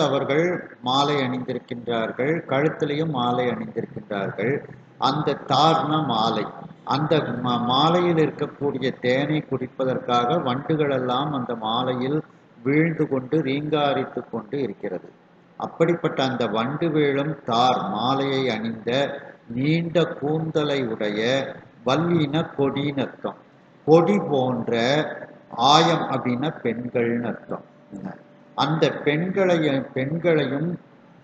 அவர்கள் மாலை அணிந்திருக்கின்றார்கள், கழுத்திலையும் மாலை அணிந்திருக்கின்றார்கள். அந்த தார்னா மாலை, அந்த மாலையில் இருக்கக்கூடிய தேனை குடிப்பதற்காக வண்டுகள் எல்லாம் அந்த மாலையில் வீழ்ந்து கொண்டு ரீங்காரித்து கொண்டு இருக்கிறது. அப்படிப்பட்ட அந்த வண்டு வீழும் தார் மாலையை அணிந்த நீண்ட கூந்தலை உடைய வள்ளின கொடின்னு அர்த்தம், கொடி போன்ற, ஆயம் அப்படின்னா பெண்கள்னு அர்த்தம். அந்த பெண்களையும்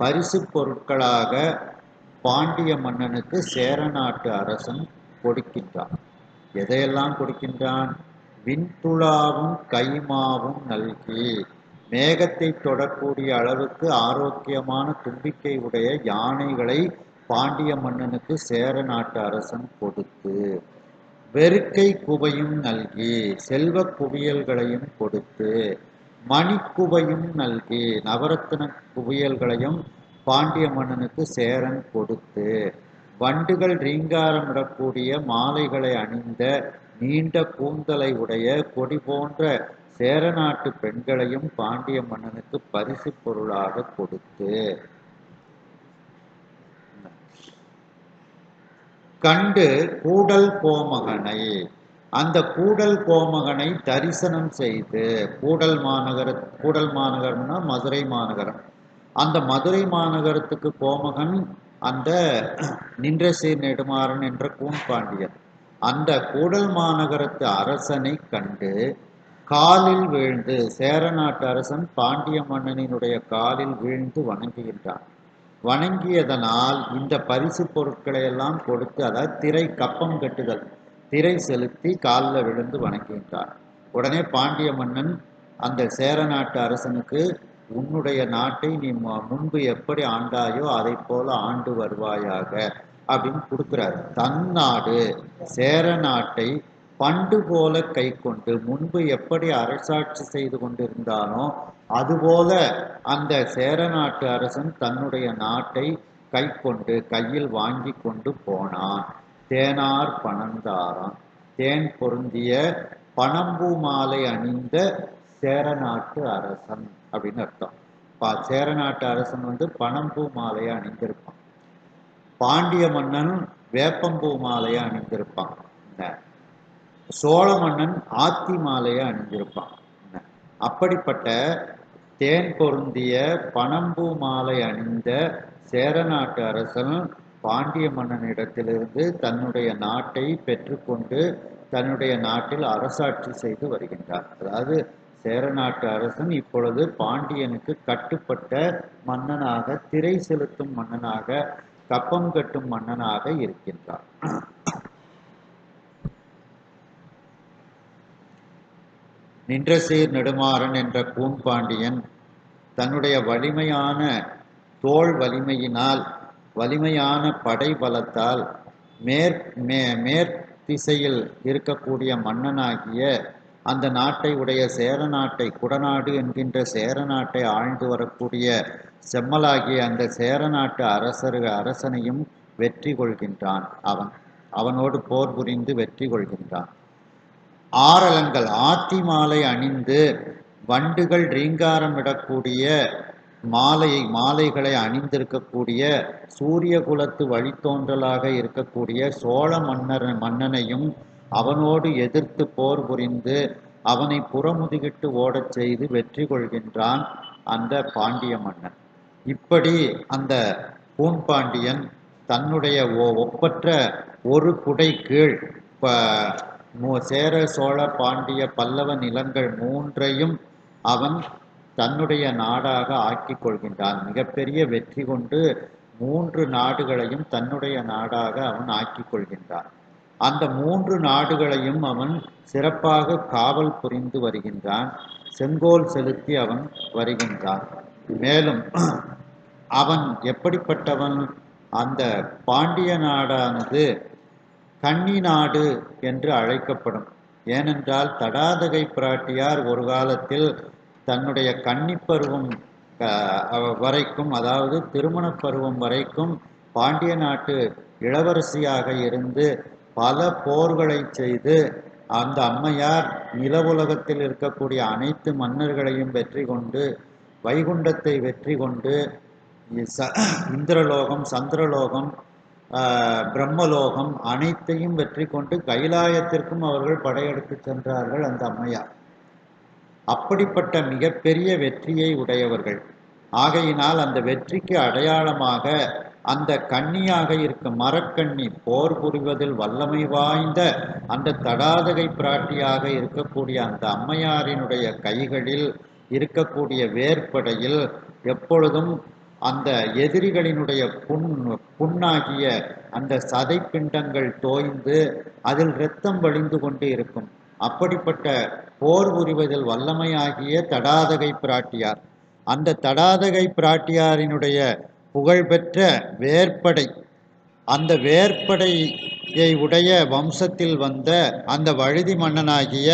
பரிசு பொருட்களாக பாண்டிய மன்னனுக்கு சேர நாட்டு அரசன் கொடுக்கின்றான். எதையெல்லாம் கொடுக்கின்றான்? விண்துழாவும் கைமாவும் நல்கி, மேகத்தை தொடக்கூடிய அளவுக்கு ஆரோக்கியமான தும்பிக்கை உடைய யானைகளை பாண்டிய மன்னனுக்கு சேர நாட்டு அரசன் கொடுத்து, வெறுக்கை குவையும் நல்கி, செல்வ குவியல்களையும் கொடுத்து, மணிக்குவையும் நல்கி, நவரத்ன குவியல்களையும் பாண்டிய மன்னனுக்கு சேரன் கொடுத்து, வண்டுகள் ரீங்காரமிடக்கூடிய மாலைகளை அணிந்த நீண்ட கூந்தலை உடைய கொடி போன்ற சேர நாட்டு பெண்களையும் பாண்டிய மன்னனுக்கு பரிசு பொருளாக கொடுத்து, கண்டு கூடல் கோமகனை, அந்த கூடல் கோமகனை தரிசனம் செய்து, கூடல் மாநகரம்னா மதுரை மாநகரம், அந்த மதுரை மாநகரத்துக்கு கோமகன் அந்த நின்ற சீர் நெடுமாறன் என்ற கூன் பாண்டியன். அந்த கூடல் மாநகரத்து அரசனை கண்டு காலில் வீழ்ந்து, சேர நாட்டு அரசன் பாண்டிய மன்னனினுடைய காலில் வீழ்ந்து வணங்குகின்றான். வணங்கியதனால் இந்த பரிசு பொருட்களை எல்லாம் கொடுத்து, அதாவது திரை, கப்பம் கட்டுதல், திரை செலுத்தி காலில் விழுந்து வணங்குகின்றான். உடனே பாண்டிய மன்னன் அந்த சேர நாட்டு அரசனுக்கு, உன்னுடைய நாட்டை நீ முன்பு எப்படி ஆண்டாயோ அதை போல ஆண்டு வருவாயாக அப்படின்னு கொடுக்குறாரு. தன் நாடு சேர நாட்டை பண்டு போல கை கொண்டு, முன்பு எப்படி அரசாட்சி செய்து கொண்டிருந்தானோ அதுபோல அந்த சேர நாட்டு அரசன் தன்னுடைய நாட்டை கை கொண்டு கையில் வாங்கி கொண்டு போனான். தேனார் பணந்தாரான், தேன் பொருந்திய பணம்பூ மாலை அணிந்த சேர நாட்டு அரசன் அப்படின்னு அர்த்தம். சேர நாட்டு அரசன் பணம்பூ மாலையை அணிந்திருப்பான். பாண்டிய மன்னன் வேப்பம்பூ மாலையை அணிந்திருப்பான். சோழ மன்னன் ஆத்தி மாலையை அணிந்திருப்பான். அப்படிப்பட்ட தேன் பொருந்திய பணம்பூ மாலை அணிந்த சேர நாட்டு அரசன் பாண்டிய மன்னனிடத்திலிருந்து தன்னுடைய நாட்டை பெற்றுக்கொண்டு தன்னுடைய நாட்டில் அரசாட்சி செய்து வருகின்றார். அதாவது சேர நாட்டு அரசன் இப்பொழுது பாண்டியனுக்கு கட்டுப்பட்ட மன்னனாக, திரை செலுத்தும் மன்னனாக, கப்பம் கட்டும் மன்னனாக இருக்கின்றார். நின்றசீர் நெடுமாறன் என்ற கூன்பாண்டியன் தன்னுடைய வலிமையான தோள் வலிமையினால், வலிமையான படை பலத்தால் மேற்திசையில் இருக்கக்கூடிய மன்னனாகிய அந்த நாட்டை உடைய சேர நாட்டை, குடநாடு என்கின்ற சேர நாட்டை ஆழ்ந்து வரக்கூடிய செம்மலாகிய அந்த சேர நாட்டு அரசனையும் வெற்றி கொள்கின்றான். அவனோடு போர் புரிந்து வெற்றி கொள்கின்றான். ஆரலங்கள், ஆத்தி மாலை அணிந்து வண்டுகள் ரீங்காரமிடக்கூடிய மாலைகளை அணிந்திருக்கக்கூடிய சூரிய குலத்து வழித்தோன்றலாக இருக்கக்கூடிய சோழ மன்னனையும் அவனோடு எதிர்த்து போர் புரிந்து அவனை புறமுதுகிட்டு ஓடச் செய்து வெற்றி கொள்கின்றான் அந்த பாண்டிய மன்னன். இப்படி அந்த கூன்பாண்டியன் தன்னுடைய ஒப்பற்ற ஒரு குடை கீழ் சேர சோழ பாண்டிய பல்லவ நிலங்கள் மூன்றையும் அவன் தன்னுடைய நாடாக ஆக்கி கொள்கின்றான். மிகப்பெரிய வெற்றி கொண்டு 3 நாடுகளையும் தன்னுடைய நாடாக அவன் ஆக்கி கொள்கின்றான். அந்த 3 நாடுகளையும் அவன் சிறப்பாக காவல் புரிந்து வருகின்றான். செங்கோல் செலுத்தி அவன் வருகின்றான். மேலும் அவன் எப்படிப்பட்டவன்? அந்த பாண்டிய நாடானது கன்னி நாடு என்று அழைக்கப்படும். ஏனென்றால் தடாதகை பிராட்டியார் ஒரு காலத்தில் தன்னுடைய கன்னிப்பருவம் வரைக்கும், அதாவது திருமண பருவம் வரைக்கும் பாண்டிய நாட்டு இளவரசியாக இருந்து பல போர்களை செய்து அந்த அம்மையார் நிலவுலகத்தில் இருக்கக்கூடிய அனைத்து மன்னர்களையும் வெற்றி கொண்டு, வைகுண்டத்தை வெற்றி கொண்டு, இந்திரலோகம், சந்திரலோகம், பிரம்மலோகம் அனைத்தையும் வெற்றி கொண்டு கைலாயத்திற்கும் அவர்கள் படையெடுத்து சென்றார்கள் அந்த அம்மையார். அப்படிப்பட்ட மிகப்பெரிய வெற்றியை உடையவர்கள். ஆகையினால் அந்த வெற்றிக்கு அடையாளமாக அந்த கன்னியாக இருக்க மரக்கண்ணி, போர் புரிவதில் வல்லமை வாய்ந்த அந்த தடாதகை பிராட்டியாக இருக்கக்கூடிய அந்த அம்மையாரினுடைய கைகளில் இருக்கக்கூடிய வேற்படையில் எப்பொழுதும் அந்த எதிரிகளினுடைய புண்ணாகிய அந்த சதை பிண்டங்கள் தோய்ந்து அதில் இரத்தம் வழிந்து கொண்டு இருக்கும். அப்படிப்பட்ட போர் புரிவதில் வல்லமையாகிய தடாதகை பிராட்டியார், அந்த தடாதகை பிராட்டியாரினுடைய புகழ்பெற்ற வேற்படை, அந்த வேற்படையை உடைய வம்சத்தில் வந்த அந்த வழுதி மன்னனாகிய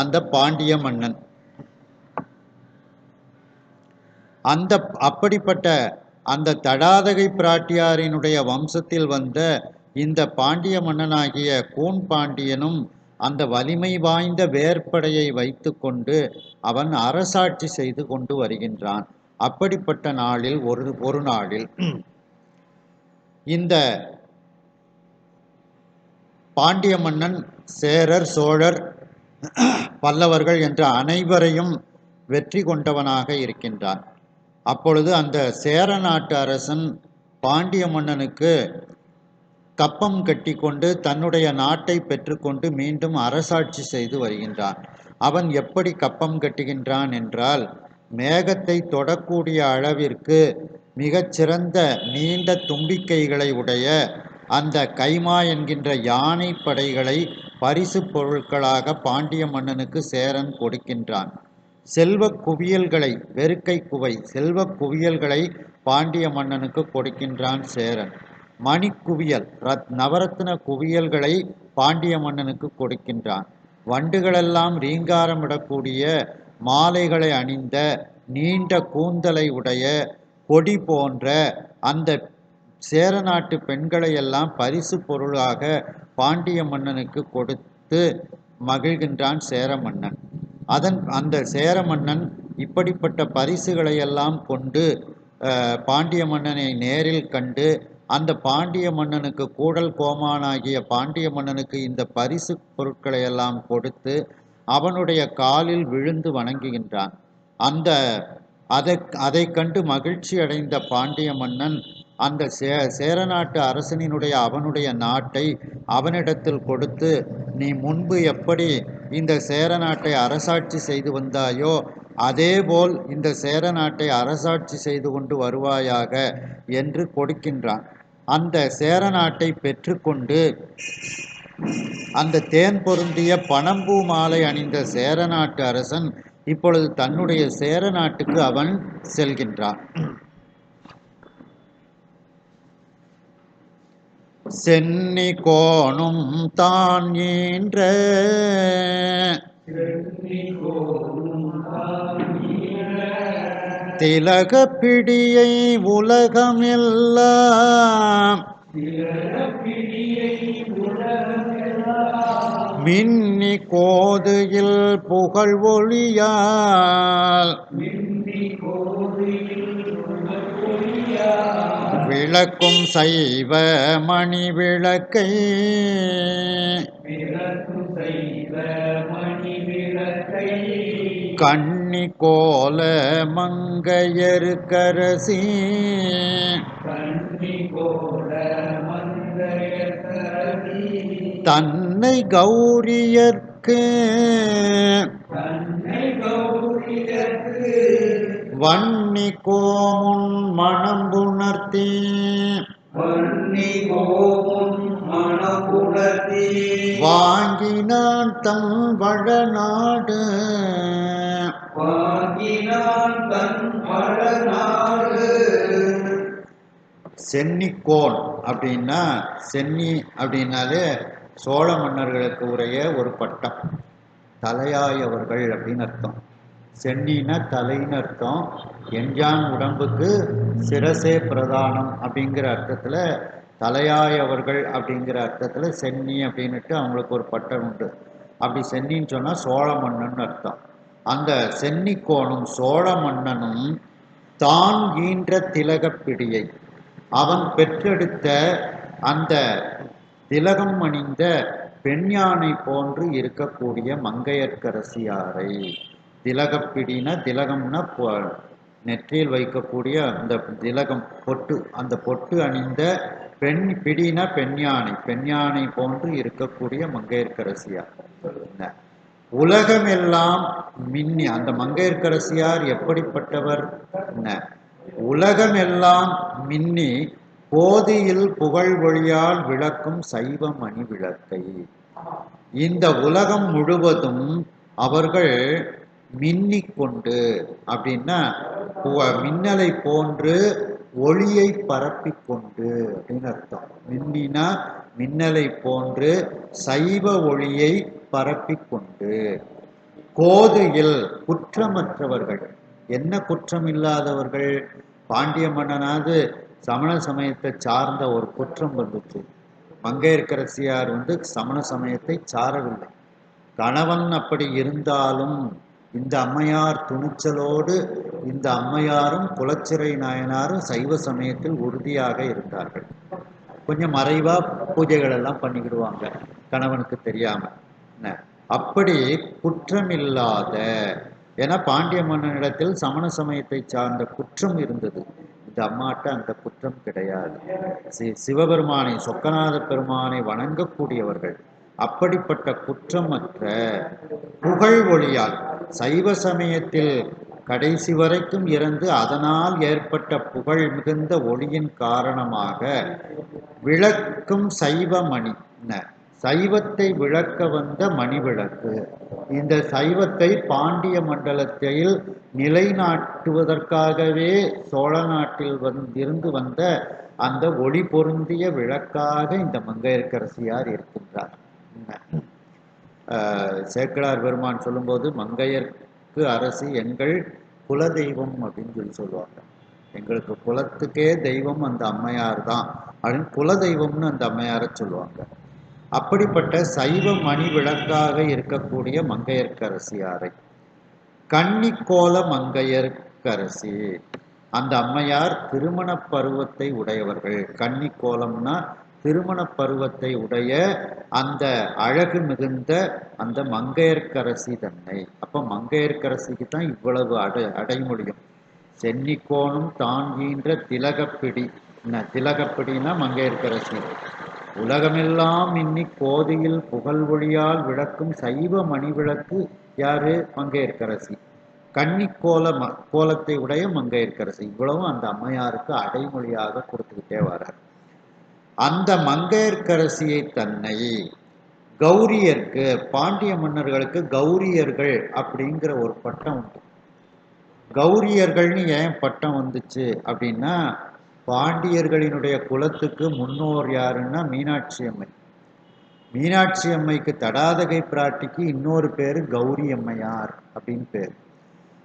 அந்த பாண்டிய மன்னன். அப்படிப்பட்ட அந்த தடாதகை பிராட்டியாரினுடைய வம்சத்தில் வந்த இந்த பாண்டிய மன்னனாகிய கூன்பாண்டியனும் அந்த வலிமை வாய்ந்த வேற்படையை வைத்து கொண்டு அவன் அரசாட்சி செய்து கொண்டு வருகின்றான். அப்படிப்பட்ட நாளில் ஒரு நாளில் இந்த பாண்டிய மன்னன் சேரர், சோழர், பல்லவர்கள் என்ற அனைவரையும் வெற்றி கொண்டவனாக இருக்கின்றான். அப்பொழுது அந்த சேர நாட்டு அரசன் பாண்டிய மன்னனுக்கு கப்பம் கட்டி கொண்டு தன்னுடைய நாட்டை பெற்றுக்கொண்டு மீண்டும் அரசாட்சி செய்து வருகின்றான். அவன் எப்படி கப்பம் கட்டுகின்றான் என்றால், மேகத்தை தொடக்கூடிய அளவிற்கு மிகச்சிறந்த நீண்ட தும்பிக்கைகளை உடைய அந்த கைமா என்கின்ற யானை படைகளை பரிசு பொருட்களாக பாண்டிய மன்னனுக்கு சேரன் கொடுக்கின்றான். செல்வ குவியல்களை, வெறுக்கை குவை செல்வ குவியல்களை பாண்டிய மன்னனுக்கு கொடுக்கின்றான் சேரன். மணிக்குவியல், நவரத்ன குவியல்களை பாண்டிய மன்னனுக்கு கொடுக்கின்றான். வண்டுகளெல்லாம் ரீங்காரமிடக்கூடிய மாலைகளை அணிந்த நீண்ட கூந்தலை உடைய கொடி போன்ற அந்த சேர நாட்டு பெண்களை எல்லாம் பரிசு பொருளாக பாண்டிய மன்னனுக்கு கொடுத்து மகிழ்கின்றான் சேர மன்னன். அந்த சேர மன்னன் இப்படிப்பட்ட பரிசுகளை எல்லாம் கொண்டு பாண்டிய மன்னனை நேரில் கண்டு அந்த பாண்டிய மன்னனுக்கு கூடல் கோமானாகிய பாண்டிய மன்னனுக்கு இந்த பரிசு பொருட்களை எல்லாம் கொடுத்து அவனுடைய காலில் விழுந்து வணங்குகின்றான். அதை கண்டு மகிழ்ச்சி அடைந்த பாண்டிய மன்னன் அந்த சேர நாட்டு அரசனினுடைய அவனுடைய நாட்டை அவனிடத்தில் கொடுத்து, நீ முன்பு எப்படி இந்த சேர நாட்டை அரசாட்சி செய்து வந்தாயோ அதேபோல் இந்த சேர நாட்டை அரசாட்சி செய்து கொண்டு வருவாயாக என்று கொடுக்கின்றான். அந்த சேர நாட்டை பெற்றுக்கொண்டு அந்த தேன் பொருந்திய பனம்பூ மாலை அணிந்த சேர நாட்டு அரசன் இப்பொழுது தன்னுடைய சேர நாட்டுக்கு அவன் செல்கின்றான். சென்னி கோணும் தான் ஈன்ற திலக பிடியை உலகமெல்லாம் மின்னி கோதுயில் புகழ் ஒளியால் விளக்கும் சைவ மணி விளக்கை கண்ணி கோல மங்கையருக்கரசி தன்னை கௌரியர்க்கு வன்னி கோமுன் மணம்புணர்த்தி வாங்கினான் தன் வளநாடு சென்னிக்கோன் அப்படின்னா, சென்னி அப்படின்னாலே சோழ மன்னர்களுக்கு உரிய ஒரு பட்டம், தலையாயவர்கள் அப்படின்னு அர்த்தம். சென்னின்னா தலைன்னு அர்த்தம். எஞ்சான் உடம்புக்கு சிரசே பிரதானம் அப்படிங்கிற அர்த்தத்தில், தலையாயவர்கள் அப்படிங்கிற அர்த்தத்தில் சென்னி அப்படின்னுட்டு அவங்களுக்கு ஒரு பட்டம் உண்டு. அப்படி சென்னின்னு சொன்னால் சோழ மன்னன் அர்த்தம். அந்த சென்னிக்கோனும் சோழ மன்னனும் தான் ஈன்ற திலகப்பிடியை, அவன் பெற்றெடுத்த அந்த திலகம் அணிந்த பெண் யானை போன்று இருக்கக்கூடிய மங்கையர்க்கரசியாரை, திலகப்பிடினா திலகம்னா நெற்றியில் வைக்கக்கூடிய அந்த திலகம் பொட்டு, அந்த பொட்டு அணிந்த பெண், பிடினா பெண் யானை, பெண் யானை போன்று இருக்கக்கூடிய மங்கையர்க்கரசியார். உலகமெல்லாம் மின்னி, அந்த மங்கையர்க்கரசியார் எப்படிப்பட்டவர்? உலகமெல்லாம் மின்னி போதியில் புகழ் ஒளியால் விளக்கும் சைவ மணி விளக்கை. இந்த உலகம் முழுவதும் அவர்கள் மின்னிக்கொண்டு, அப்படின்னா மின்னலை போன்று ஒளியை பரப்பிக்கொண்டு அப்படின்னு அர்த்தம். மின்னினா மின்னலை போன்று சைவ ஒளியை பரப்பிக்கொண்டு, கோதுயில் குற்றமற்றவர்கள். என்ன குற்றம் இல்லாதவர்கள்? பாண்டிய மன்னனாவது சமண சமயத்தை சார்ந்த ஒரு குற்றம் வந்துச்சு. மங்கையர்க்கரசியார் சமண சமயத்தை சாரவில்லை. கணவன் அப்படி இருந்தாலும் இந்த அம்மையார் துணிச்சலோடு, இந்த அம்மையாரும் குலச்சிறை நாயனாரும் சைவ சமயத்தில் உறுதியாக இருந்தார்கள். கொஞ்சம் மறைவா பூஜைகள் எல்லாம் பண்ணிக்கிடுவாங்க கணவனுக்கு தெரியாம. அப்படி குற்றமில்லாத, ஏன்னா பாண்டிய மன்னனிடத்தில் சமண சமயத்தை சார்ந்த குற்றம் இருந்தது. இந்த அம்மாட்ட அந்த குற்றம் கிடையாது. சிவபெருமானை, சொக்கநாத பெருமானை வணங்கக்கூடியவர்கள். அப்படிப்பட்ட குற்றமற்ற புகழ் ஒளியால் சைவ சமயத்தில் கடைசி வரைக்கும் இருந்து அதனால் ஏற்பட்ட புகழ் மிகுந்த ஒளியின் காரணமாக விளக்கும் சைவமணி, சைவத்தை விளக்க வந்த மணிவிளக்கு. இந்த சைவத்தை பாண்டிய மண்டலத்தில் நிலைநாட்டுவதற்காகவே சோழ நாட்டில் இருந்து வந்த அந்த ஒளி பொருந்திய விளக்காக இந்த மங்கையர்க்கரசியார் இருக்கின்றார். சேக்கிழார் பெருமான் சொல்லும்போது மங்கையர்க்கு அரசி எங்கள் குல தெய்வம் அப்படின்னு சொல்லுவாங்க. எங்களுக்கு குலத்துக்கே தெய்வம் அந்த அம்மையார் தான் அப்படின்னு குல தெய்வம்னு அந்த அம்மையாரை சொல்லுவாங்க. அப்படிப்பட்ட சைவ மணி விளக்காக இருக்கக்கூடிய மங்கையர்க்கரசியாரை கன்னிக்கோல மங்கையர்க்கரசி, அந்த அம்மையார் திருமண பருவத்தை உடையவர்கள். கன்னிக்கோலம்னா திருமண பருவத்தை உடைய அந்த அழகு மிகுந்த அந்த மங்கையர்க்கரசி தன்னை. அப்ப மங்கையர்க்கரசிக்கு தான் இவ்வளவு அடைமொழியும். சென்னிக்கோணும் தாங்கீன்ற திலகப்பிடி, திலகப்பிடினா மங்கையர்க்கரசி. உலகமெல்லாம் இன்னி கோதியில் புகழ் ஒளியால் விளக்கும் சைவ மணி விளக்கு யாரு? மங்கையர்க்கரசி. கோலத்தை உடைய மங்கையர்க்கரசி. இவ்வளவும் அந்த அம்மையாருக்கு அடைமொழியாக கொடுத்துக்கிட்டே வரார். அந்த மங்கையர்க்கரசியை தன்னை கௌரியருக்கு, பாண்டிய மன்னர்களுக்கு கௌரியர்கள் அப்படிங்கிற ஒரு பட்டம் உண்டு. கௌரியர்கள்னு ஏன் பட்டம் வந்துச்சு அப்படின்னா, பாண்டியர்களினுடைய குலத்துக்கு முன்னோர் யாருன்னா மீனாட்சி அம்மை. மீனாட்சி அம்மைக்கு தடாதகை பிராட்டிக்கு இன்னொரு பேரு கௌரி அம்மையார் அப்படின்னு பேர்.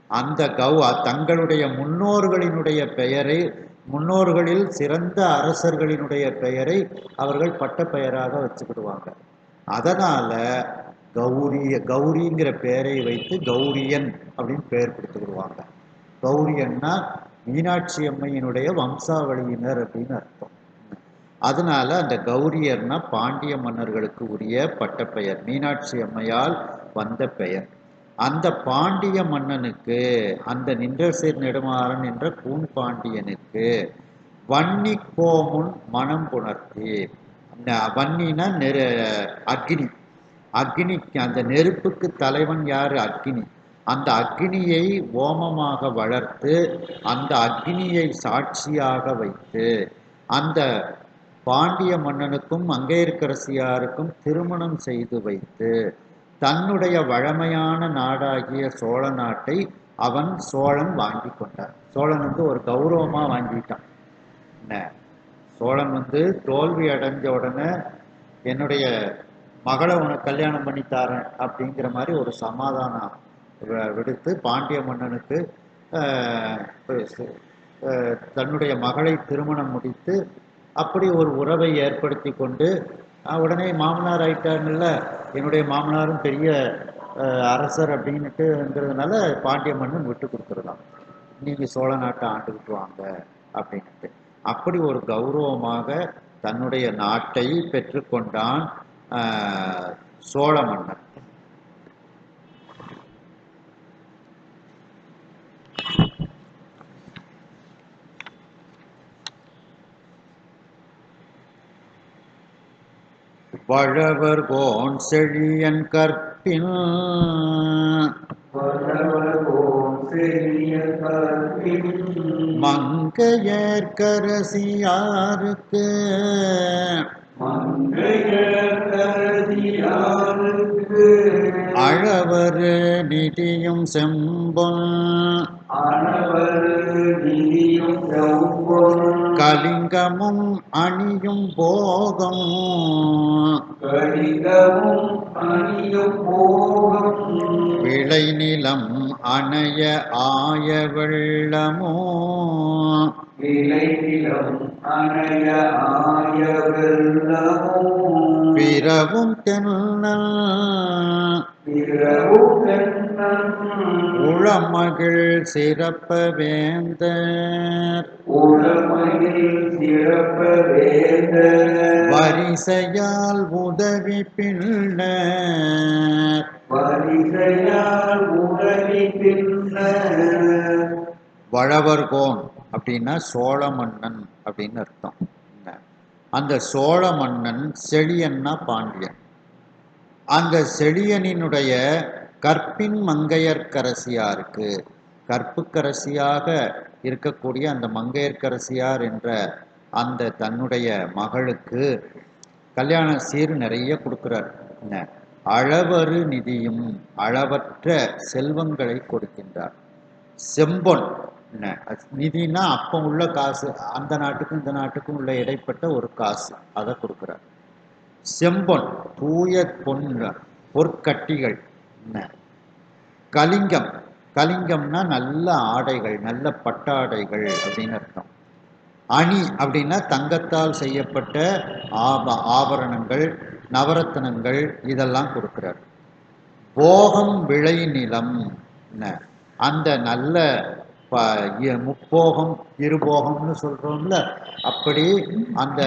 அந்த தங்களுடைய முன்னோர்களினுடைய பெயரை, முன்னோர்களில் சிறந்த அரசர்களினுடைய பெயரை அவர்கள் பட்ட பெயராக வச்சுக்கிடுவாங்க. அதனால கௌரிங்கிற பெயரை வைத்து கௌரியன் அப்படின்னு பெயர் கொடுத்துக்கிடுவாங்க. கௌரியன்னா மீனாட்சி அம்மையினுடைய வம்சாவளியினர் அப்படின்னு அர்த்தம். அதனால அந்த கௌரியர்னா பாண்டிய மன்னர்களுக்கு உரிய பட்டப்பெயர், மீனாட்சி அம்மையால் வந்த பெயர். அந்த பாண்டிய மன்னனுக்கு, அந்த நின்றசீர் நெடுமாறன் என்ற கூன் பாண்டியனுக்கு வன்னி கோமுன் மனம் புணர்த்தி, வன்னினா அக்னி, அக்னிக்கு அந்த நெருப்புக்கு தலைவன் யாரு? அக்னி. அந்த அக்னியை ஓமமாக வளர்த்து அந்த அக்னியை சாட்சியாக வைத்து அந்த பாண்டிய மன்னனுக்கும் மங்கையர்க்கரசியாருக்கும் திருமணம் செய்து வைத்து தன்னுடைய வழமையான நாடாகிய சோழ நாட்டை சோழன் வாங்கி கொண்டார். சோழன் ஒரு கௌரவமா வாங்கிட்டான். என்ன, சோழன் தோல்வி அடைஞ்ச உடனே என்னுடைய மகளை உனக்கு கல்யாணம் பண்ணி தாரேன் அப்படிங்கிற மாதிரி ஒரு சமாதானம் விடுத்து பாண்டிய மன்னனுக்கு தன்னுடைய மகளை திருமணம் முடித்து அப்படி ஒரு உறவை ஏற்படுத்தி கொண்டு உடனே மாமனார் ஆயிட்டாங்கல்ல, என்னுடைய மாமனாரும் பெரிய அரசர் அப்படின்னுட்டுங்கிறதுனால பாண்டிய மன்னன் விட்டு கொடுத்துருதான், நீங்க சோழ நாட்டை ஆண்டுகிட்டு வாங்க அப்படின்ட்டு. அப்படி ஒரு கௌரவமாக தன்னுடைய நாட்டை பெற்றுக்கொண்டான் சோழ மன்னன். வழவர் கோன் செழியன் கற்பின் மங்கையர்க்கரசியாருக்கு அழவர் நிதியும் செம்பொன் கலிங்கமும் அணியும் போகம் விளை நிலம் அணைய ஆய வெள்ளமோ பிறவும் தென்னல் உளமகிழ் சிறப்ப வேந்தர் வரிசையால் உதவி பின்னர் வழவர்கோன் அப்படின்னா சோழ மன்னன் அப்படின்னு அர்த்தம். அந்த சோழ மன்னன் செழியன்னா பாண்டியன். அந்த செழியனினுடைய கற்பின் மங்கையர்க்கரசியாருக்கு, கற்புக்கரசியாக இருக்கக்கூடிய அந்த மங்கையர்க்கரசியார் என்ற அந்த தன்னுடைய மகளுக்கு கல்யாண சீர் நிறைய கொடுக்கிறார். என்ன, அளவரு நிதியும் அளவற்ற செல்வங்களை கொடுக்கின்றார். செம்பொன் என்ன, நிதினா அப்போ உள்ள காசு, அந்த நாட்டுக்கும் இந்த நாட்டுக்கும் உள்ள இடைப்பட்ட ஒரு காசு, அதை கொடுக்கிறார். செம்பொன் தூய பொன் பொற்கட்டிகள். என்ன, கலிங்கம், கலிங்கம்னா நல்ல ஆடைகள், நல்ல பட்டாடைகள் அப்படின்னு அர்த்தம். அணி அப்படின்னா தங்கத்தால் செய்யப்பட்ட ஆபரணங்கள், நவரத்னங்கள், இதெல்லாம் கொடுக்கிறார். போகம் விளை நிலம், அந்த நல்ல முப்போகம் இருபோகம்னு சொல்றோம்ல, அப்படி அந்த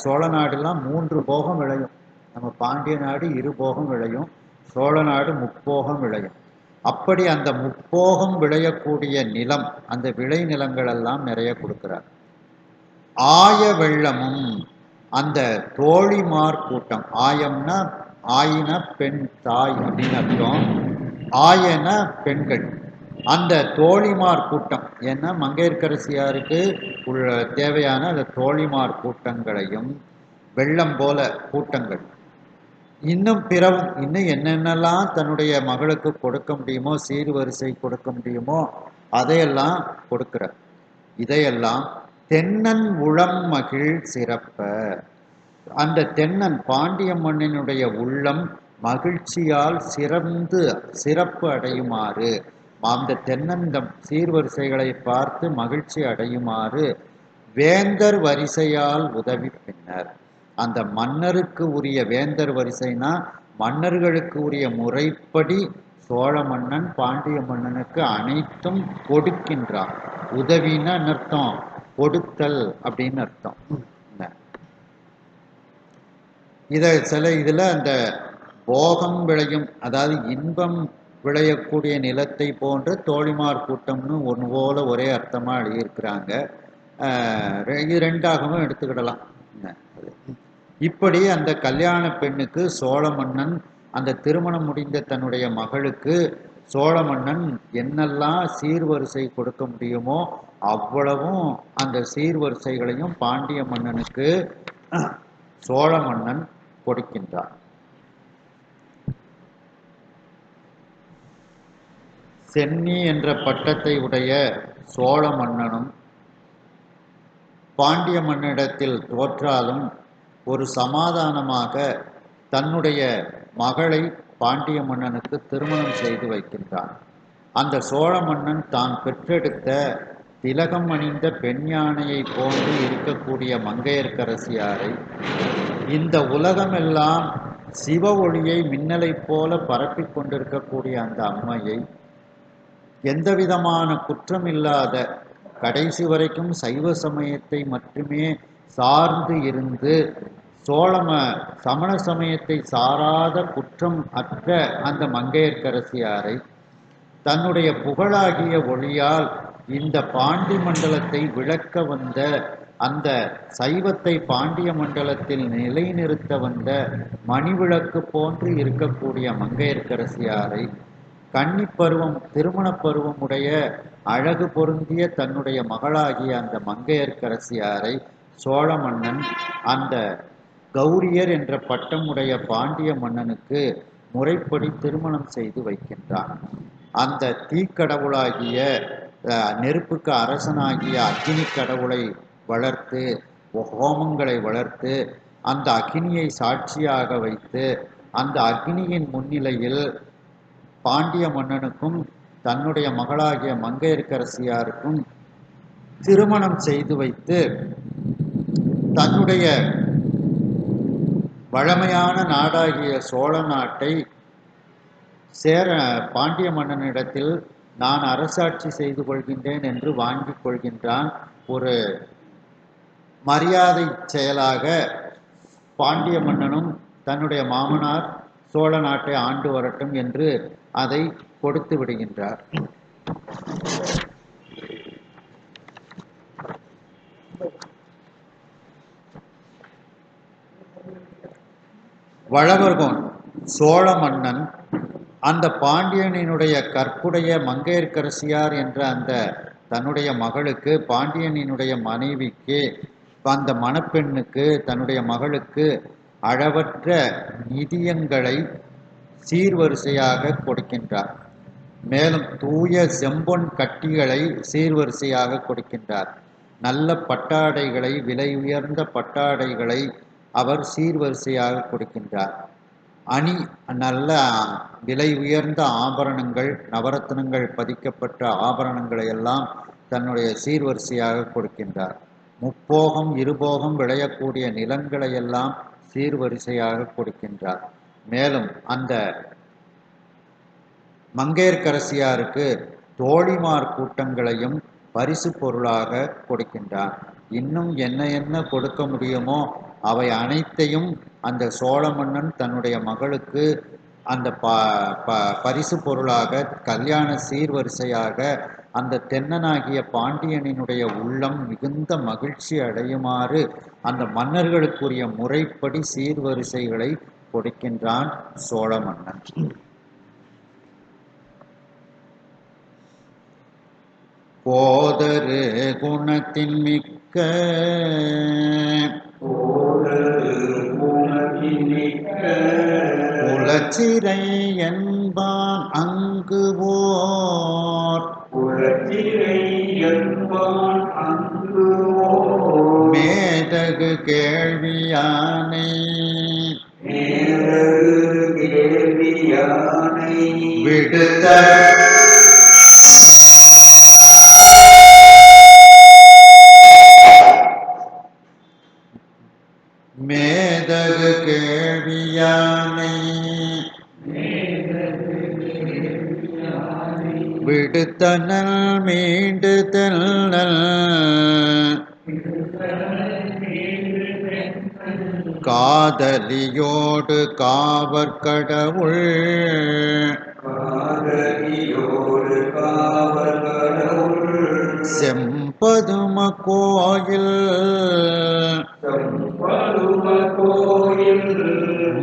சோழ நாடுலாம் 3 போகம் விளையும். நம்ம பாண்டிய நாடு 2 போகம் விளையும், சோழ நாடு 3 போகம் விளையும். அப்படி அந்த 3 போகம் விளையக்கூடிய நிலம், அந்த விளை நிலங்கள் எல்லாம் நிறைய கொடுக்கிறார். ஆய வெள்ளமும், அந்த தோழிமார் கூட்டம், ஆயம்னா ஆயின பெண் தாய் அப்படின்னு அர்த்தம், ஆயன பெண்கள், அந்த தோழிமார் கூட்டம், ஏன்னா மங்கையர்க்கரசியாருக்கு உள்ள தேவையான அந்த தோழிமார் கூட்டங்களையும், வெள்ளம் போல கூட்டங்கள், இன்னும் பிறவும், இன்னும் என்னென்னலாம் தன்னுடைய மகளுக்கு கொடுக்க முடியுமோ, சீர்வரிசை கொடுக்க முடியுமோ அதையெல்லாம் கொடுக்கிறார். இதையெல்லாம் தென்னன் உளம் மகிழ் சிறப்ப, அந்த தென்னன் பாண்டிய மன்னனுடைய உள்ளம் மகிழ்ச்சியால் சிறப்பு அடையுமாறு, அந்த தென்னந்தம் சீர்வரிசைகளை பார்த்து மகிழ்ச்சி அடையுமாறு வேந்தர் வரிசையால் உதவி பின்னர், அந்த மன்னருக்கு உரிய வேந்தர் வரிசைனா மன்னர்களுக்கு உரிய முறைப்படி சோழ மன்னன் பாண்டிய மன்னனுக்கு அனைத்தும் கொடுக்கின்றான். உதவின்னா அர்த்தம் கொடுத்தல் அப்படின்னு அர்த்தம். இதில் அந்த போகம் விளையும், அதாவது இன்பம் விளையக்கூடிய நிலத்தை போன்ற தோழிமார் கூட்டம்னு ஒன்று போல ஒரே அர்த்தமாக எழுதியிருக்கிறாங்க. இது 2ஆகவும் எடுத்துக்கிடலாம். இப்படி அந்த கல்யாண பெண்ணுக்கு சோழ மன்னன் அந்த திருமணம் முடிந்த தன்னுடைய மகளுக்கு சோழ மன்னன் என்னெல்லாம் சீர்வரிசை கொடுக்க முடியுமோ அவ்வளவும் அந்த சீர்வரிசைகளையும் பாண்டிய மன்னனுக்கு சோழ மன்னன் கொடுக்கின்றார். சென்னி என்ற பட்டத்தை உடைய சோழ மன்னனும் பாண்டிய மன்னிடத்தில் தோற்றாலும் ஒரு சமாதானமாக தன்னுடைய மகளை பாண்டிய மன்னனுக்கு திருமணம் செய்து வைக்கின்றான். அந்த சோழ மன்னன் தான் பெற்றெடுத்த திலகம் அணிந்த பெண் யானையை போன்று இருக்கக்கூடிய மங்கையர்க்கரசியாரை, இந்த உலகமெல்லாம் சிவ ஒளியை மின்னலைப் போல பரப்பிக் கொண்டிருக்கக்கூடிய அந்த அம்மையை, எந்த விதமான குற்றம் இல்லாத, கடைசி வரைக்கும் சைவ சமயத்தை மட்டுமே சார்ந்து இருந்து சமண சமயத்தை சாராத குற்றம் அற்ற அந்த மங்கையர்க்கரசியாரை தன்னுடைய புகழாகிய ஒளியால் இந்த பாண்டி மண்டலத்தை விளக்க வந்த, அந்த சைவத்தை பாண்டிய மண்டலத்தில் நிலைநிறுத்த வந்த மணிவிளக்கு போன்று இருக்கக்கூடிய மங்கையர்க்கரசியாரை, கன்னிப்பருவம் திருமண பருவம் உடைய அழகு பொருந்திய தன்னுடைய மகளாகிய அந்த மங்கையர்க்கரசியாரை சோழ மன்னன் அந்த கௌரியர் என்ற பட்டம் உடைய பாண்டிய மன்னனுக்கு முறைப்படி திருமணம் செய்து வைக்கின்றான். அந்த தீக்கடவுளாகிய நெருப்புக்கு அரசனாகிய அக்னி கடவுளை வளர்த்து, ஹோமங்களை வளர்த்து, அந்த அக்னியை சாட்சியாக வைத்து, அந்த அக்னியின் முன்னிலையில் பாண்டிய மன்னனுக்கும் தன்னுடைய மகளாகிய மங்கையர்க்கரசியாருக்கும் திருமணம் செய்து வைத்து, தன்னுடைய வழமையான நாடாகிய சோழ நாட்டை பாண்டிய மன்னனிடத்தில் நான் அரசாட்சி செய்து கொள்கின்றேன் என்று வாங்கிக் கொள்கின்றான். ஒரு மரியாதை செயலாக பாண்டிய மன்னனும் தன்னுடைய மாமனார் சோழ நாட்டை ஆண்டு வரட்டும் என்று அதை கொடுத்து விடுகின்றார். வளவர்கோன் சோழ மன்னன் அந்த பாண்டியனினுடைய கற்புடைய மங்கையர்க்கரசியார் என்ற அந்த தன்னுடைய மகளுக்கு, பாண்டியனினுடைய மனைவிக்கு, அந்த மணப்பெண்ணுக்கு, தன்னுடைய மகளுக்கு அளவற்ற நிதியங்களை சீர்வரிசையாக கொடுக்கின்றார். மேலும் தூய செம்பொன் கட்டிகளை சீர்வரிசையாக கொடுக்கின்றார். நல்ல பட்டாடைகளை, விலை உயர்ந்த பட்டாடைகளை அவர் சீர்வரிசையாக கொடுக்கின்றார். அணி நல்ல விலை உயர்ந்த ஆபரணங்கள், நவரத்னங்கள் பதிக்கப்பட்ட ஆபரணங்களை எல்லாம் தன்னுடைய சீர்வரிசையாக கொடுக்கின்றார். முப்போகம் இருபோகம் விளையக்கூடிய நிலங்களை எல்லாம் சீர்வரிசையாக கொடுக்கின்றார். மேலும் அந்த மங்கையர்க்கரசியாருக்கு தோழிமார் கூட்டங்களையும் பரிசு பொருளாக கொடுக்கின்றார். இன்னும் என்ன என்ன கொடுக்க முடியுமோ அவை அனைத்தையும் அந்த சோழ மன்னன் தன்னுடைய மகளுக்கு அந்த பரிசு பொருளாக, கல்யாண சீர்வரிசையாக அந்த தென்னனாகிய பாண்டியனினுடைய உள்ளம் மிகுந்த மகிழ்ச்சி அடையுமாறு அந்த மன்னர்களுக்குரிய முறைப்படி சீர்வரிசைகளை கொடுக்கின்றான் சோழ மன்னன். போதரு குணத்தின் மிக்க குலச்சிறை என்பான் அங்கு ஓர் மேதகு கேள்வியானை விடுத்த மேதகு கேள்வியானை விடுத்தனல் மீண்டு தென்னல் காதலியோடு காவற்கடவுள் செம்பதும கோயில்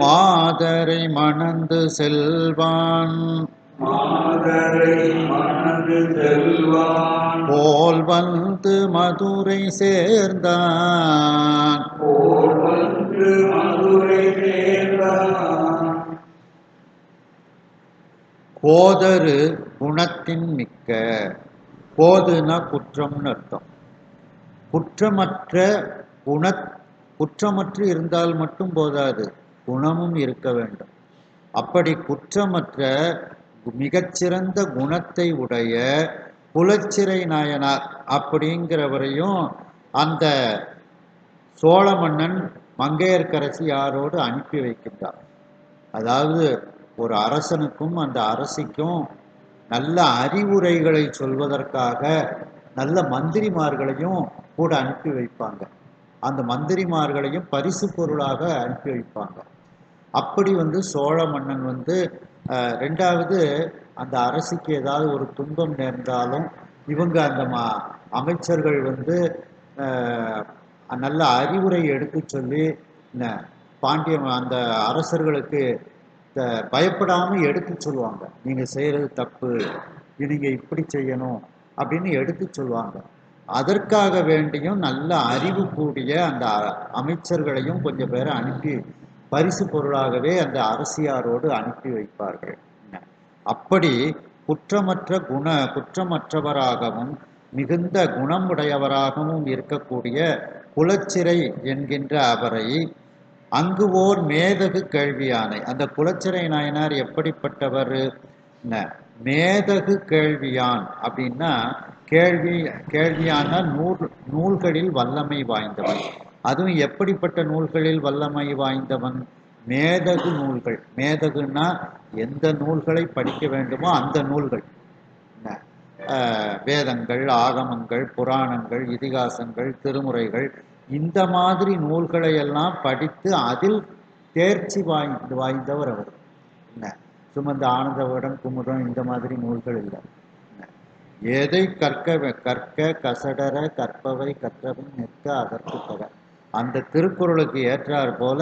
மாதரை மணந்து செல்வான் போல் வந்து மதுரை சேர்ந்தான் போதரு குணத்தின் மிக்க. போதுனா குற்றம்னு அர்த்தம். குற்றமற்ற குற்றமற்று இருந்தால் மட்டும் போதாது, குணமும் இருக்க வேண்டும். அப்படி குற்றமற்ற மிகச்சிறந்த குணத்தை உடைய குலச்சிறை நாயனார் அப்படிங்கிறவரையும் அந்த சோழ மன்னன் மங்கையர்க்கரசி யாரோடு அனுப்பி வைக்கின்றார். அதாவது ஒரு அரசனுக்கும் அந்த அரசிக்கும் நல்ல அறிவுரைகளை சொல்வதற்காக நல்ல மந்திரிமார்களையும் கூட அனுப்பி வைப்பாங்க. அந்த மந்திரிமார்களையும் பரிசு பொருளாக அனுப்பி வைப்பாங்க. அப்படி சோழ மன்னன் ரெண்டாவது அந்த அரசிக்கு ஏதாவது ஒரு துன்பம் நேர்ந்தாலும் இவங்க அந்த அமைச்சர்கள் நல்ல அறிவுரை எடுத்து சொல்லி பாண்டிய அந்த அரசர்களுக்கு பயப்படாமல் எடுத்து சொல்லுவாங்க. நீங்கள் செய்கிறது தப்பு, நீங்கள் இப்படி செய்யணும் அப்படின்னு எடுத்து சொல்லுவாங்க. அதற்காக வேண்டியும் நல்ல அறிவு கூடிய அந்த அமைச்சர்களையும் கொஞ்சம் பேரை அனுப்பி பரிசு பொருளாகவே அந்த அரசியாரோடு அனுப்பி வைப்பார்கள். அப்படி குற்றமற்றவராகவும் மிகுந்த குணமுடையவராகவும் இருக்கக்கூடிய குலச்சிறை என்கின்ற அவரை அங்கு ஓர் மேதகு கேள்வியானை. அந்த குலச்சிறை நாயனார் எப்படிப்பட்டவர்? மேதகு கேள்வியான் அப்படின்னா கேள்வியான நூல்களில் வல்லமை வாய்ந்தவன். அதுவும் எப்படிப்பட்ட நூல்களில் வல்லமை வாய்ந்தவன்? மேதகு நூல்கள். மேதகுன்னா எந்த நூல்களை படிக்க வேண்டுமோ அந்த நூல்கள், வேதங்கள், ஆகமங்கள், புராணங்கள், இதிகாசங்கள், திருமுறைகள், இந்த மாதிரி நூல்களை எல்லாம் படித்து அதில் தேர்ச்சி வாய்ந்தவர் அவர். சும்மா இந்த ஆனந்தவிடம், குமுதம் இந்த மாதிரி நூல்கள் இல்லை. எதை கற்க கசடர கற்பவை கற்றவை நிற்க அதற்கு தக. அந்த திருக்குறளுக்கு ஏற்றார் போல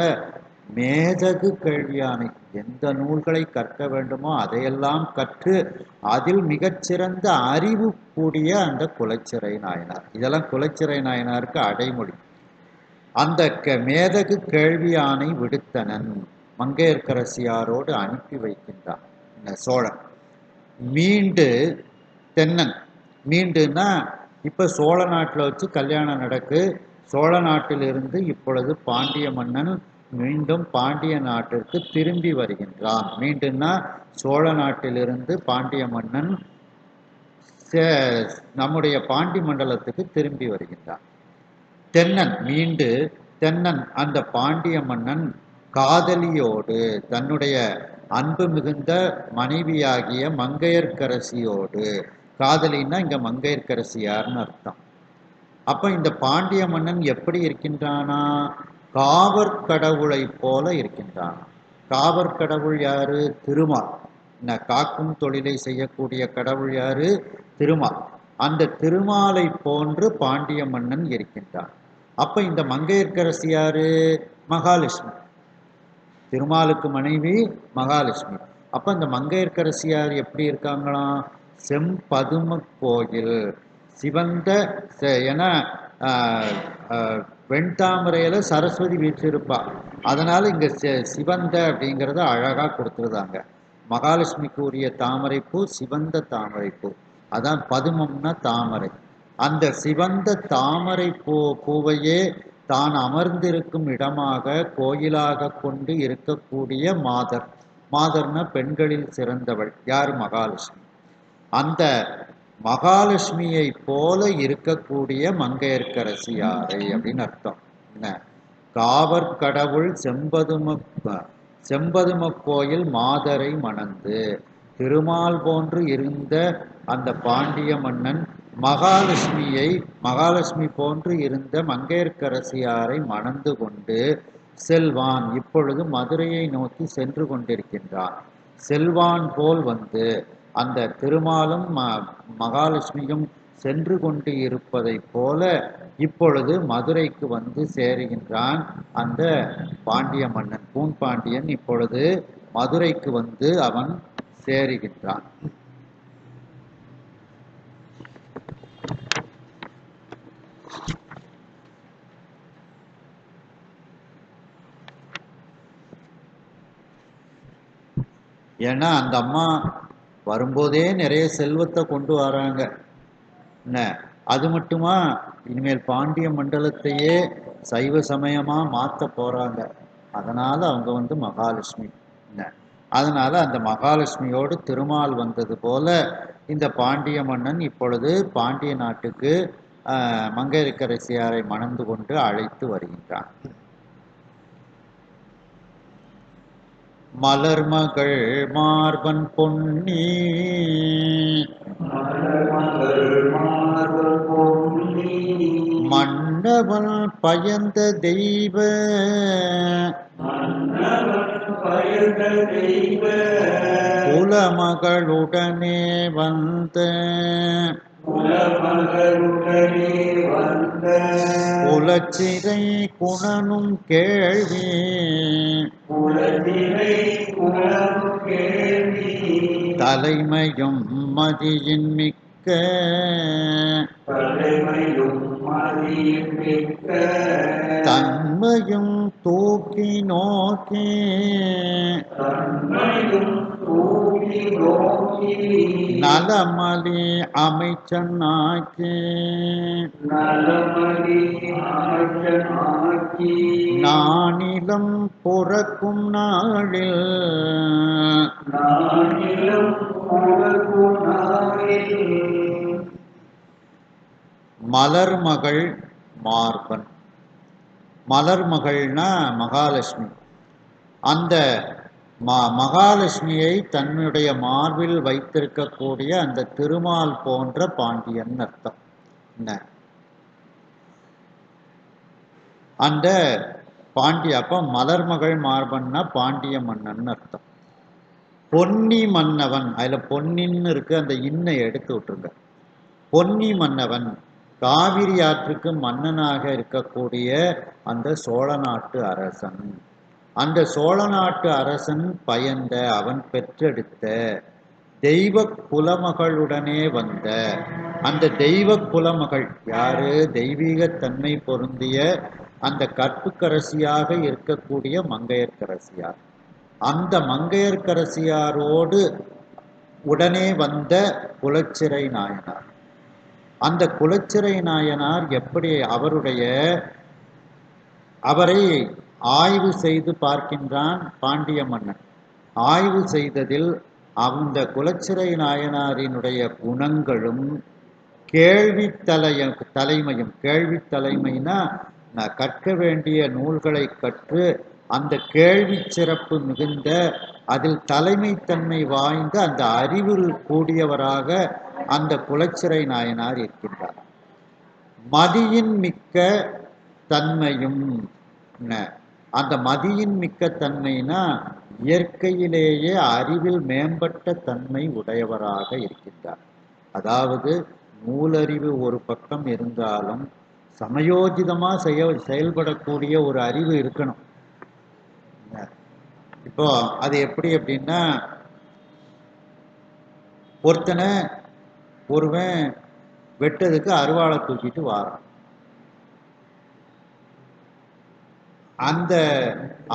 மேதகு கேள்வியானை, எந்த நூல்களை கற்க வேண்டுமோ அதையெல்லாம் கற்று அதில் மிகச்சிறந்த அறிவு கூடிய அந்த குலச்சிறை நாயனார். இதெல்லாம் குலச்சிறை நாயனாருக்கு அடைமொழி. அந்த மேதகு கேள்வியானை விடுத்தனன் மங்கையர்க்கரசியாரோடு அனுப்பி வைக்கின்றான் சோழன். மீண்டு தென்னன், மீண்டுன்னா இப்ப சோழ நாட்டில் வச்சு கல்யாணம் நடக்கு. சோழ நாட்டிலிருந்து இப்பொழுது பாண்டிய மன்னன் மீண்டும் பாண்டிய நாட்டிற்கு திரும்பி வருகின்றான். மீண்டுன்னா சோழ நாட்டிலிருந்து பாண்டிய மன்னன் நம்முடைய பாண்டி மண்டலத்துக்கு திரும்பி வருகின்றான். தென்னன் மீண்டு தென்னன் அந்த பாண்டிய மன்னன் காதலியோடு, தன்னுடைய அன்பு மிகுந்த மனைவியாகிய மங்கையர்க்கரசியோடு, காதலின்னா இங்க மங்கையர்க்கரசியார்னு அர்த்தம். அப்ப இந்த பாண்டிய மன்னன் எப்படி இருக்கின்றானா? காவற்கடவுளை போல இருக்கின்றான். காவற்கடவுள் யாரு? திருமால். காக்கும் தொழிலை செய்யக்கூடிய கடவுள் யாரு? திருமால். அந்த திருமாலை போன்று பாண்டிய மன்னன் இருக்கின்றான். அப்ப இந்த மங்கையர்க்கரசி யாரு? மகாலட்சுமி. திருமாலுக்கு மனைவி மகாலட்சுமி. அப்ப இந்த மங்கையர்க்கரசியார் எப்படி இருக்காங்களாம்? செம்பதும கோயில் சிவந்த என வெண்தாமரையில சரஸ்வதி வீற்றிருப்பா. அதனால இங்க சிவந்த அப்படிங்கிறத அழகா கொடுத்துருதாங்க. மகாலட்சுமிக்கு உரிய தாமரைப்பூ சிவந்த தாமரைப்பூ. அதான் பதுமம்னா தாமரை. அந்த சிவந்த தாமரை பூவையே தான் அமர்ந்திருக்கும் இடமாக கோயிலாக கொண்டு இருக்கக்கூடிய மாதர். மாதர்னா பெண்களில் சிறந்தவள் யார்? மகாலட்சுமி. அந்த மகாலட்சுமியை போல இருக்கக்கூடிய மங்கையர்க்கரசி யாரை அப்படின்னு அர்த்தம். என்ன? காவற்கடவுள் செம்பதும கோயில் மாதரை மணந்து, திருமால் போன்று இருந்த அந்த பாண்டிய மன்னன் மகாலட்சுமி போன்று இருந்த மங்கையர்க்கரசியாரை மணந்து கொண்டு செல்வான். இப்பொழுது மதுரையை நோக்கி சென்று கொண்டிருக்கின்றான். செல்வான் போல் வந்து அந்த திருமாலும் மகாலட்சுமியும் சென்று கொண்டு இருப்பதை போல இப்பொழுது மதுரைக்கு வந்து சேருகின்றான் அந்த பாண்டிய மன்னன். பூன்பாண்டியன் இப்பொழுது மதுரைக்கு வந்து அவன் சேருகின்றான். ஏன்னா அந்த அம்மா வரும்போதே நிறைய செல்வத்தை கொண்டு வராங்க. என்ன அது மட்டுமா, இனிமேல் பாண்டிய மண்டலத்தையே சைவ சமயமா மாற்ற போறாங்க. அதனால அவங்க வந்து மகாலட்சுமி. என்ன அதனால அந்த மகாலட்சுமியோடு திருமால் வந்தது போல இந்த பாண்டிய மன்னன் இப்பொழுது பாண்டிய நாட்டுக்கு மங்கையர்க்கரசியாரை மணந்து கொண்டு அழைத்து வருகின்றான். மலர்மகள் மார்பன் பொன்னி மன்னவன் பயந்த தெய்வ குலமகளுடனே வந்த குலச்சிறை குணனும் கேள்வி தலைமையும் மதியின் மிக்க தன்மையும் தூக்கி நோக்கி நலமலி அமைச்சனாக்கி நானிலம் புறக்கும் நாளில் மலர்மகள் மார்பன். மலர்மகள்னா மகாலட்சுமி. அந்த மகாலட்சுமியை தன்னுடைய மார்பில் வைத்திருக்கக்கூடிய அந்த திருமால் போன்ற பாண்டியன் அர்த்தம். என்ன அந்த அப்ப மலர்மகள் மார்பன்னா பாண்டிய மன்னன் அர்த்தம். பொன்னி மன்னவன், அதுல பொன்னின்னு இருக்கு, அந்த இன்னை எடுத்து விட்டுருங்க. பொன்னி மன்னவன் காவிரி ஆற்றுக்கு மன்னனாக இருக்கக்கூடிய அந்த சோழ நாட்டு அரசன். அந்த சோழ நாட்டு அரசன் பயந்த அவன் பெற்றெடுத்த தெய்வ குலமகளுடனே வந்த அந்த தெய்வ குலமகள் யாரு? தெய்வீகத்தன்மை பொருந்திய அந்த கற்புக்கரசியாக இருக்கக்கூடிய மங்கையர்க்கரசியார். அந்த மங்கையர்க்கரசியாரோடு உடனே வந்த குலச்சிறை நாயனார். அந்த குலச்சிறை நாயனார் எப்படி அவரை ஆய்வு செய்து பார்க்கின்றான் பாண்டிய மன்னன். ஆய்வு செய்ததில் அந்த குலச்சிறை நாயனாரினுடைய குணங்களும் தலைமையும், கேள்வி தலைமைனா கற்க வேண்டிய நூல்களை கற்று அந்த கேள்வி சிறப்பு மிகுந்த அதில் தலைமைத்தன்மை வாய்ந்த அந்த அறிவில் கூடியவராக அந்த குலச்சிறை நாயனார் இருக்கின்றார். மதியின் மிக்க தன்மையும், அந்த மதியின் மிக்க தன்மைனா இயற்கையிலேயே அறிவில் மேம்பட்ட தன்மை உடையவராக இருக்கின்றார். அதாவது நூலறிவு ஒரு பக்கம் இருந்தாலும் சமயோஜிதமா செயல்படக்கூடிய ஒரு அறிவு இருக்கணும். இப்போ அது எப்படி அப்படின்னா, ஒருவன் வெட்டதுக்கு அருவாளை தூக்கிட்டு வாரான்.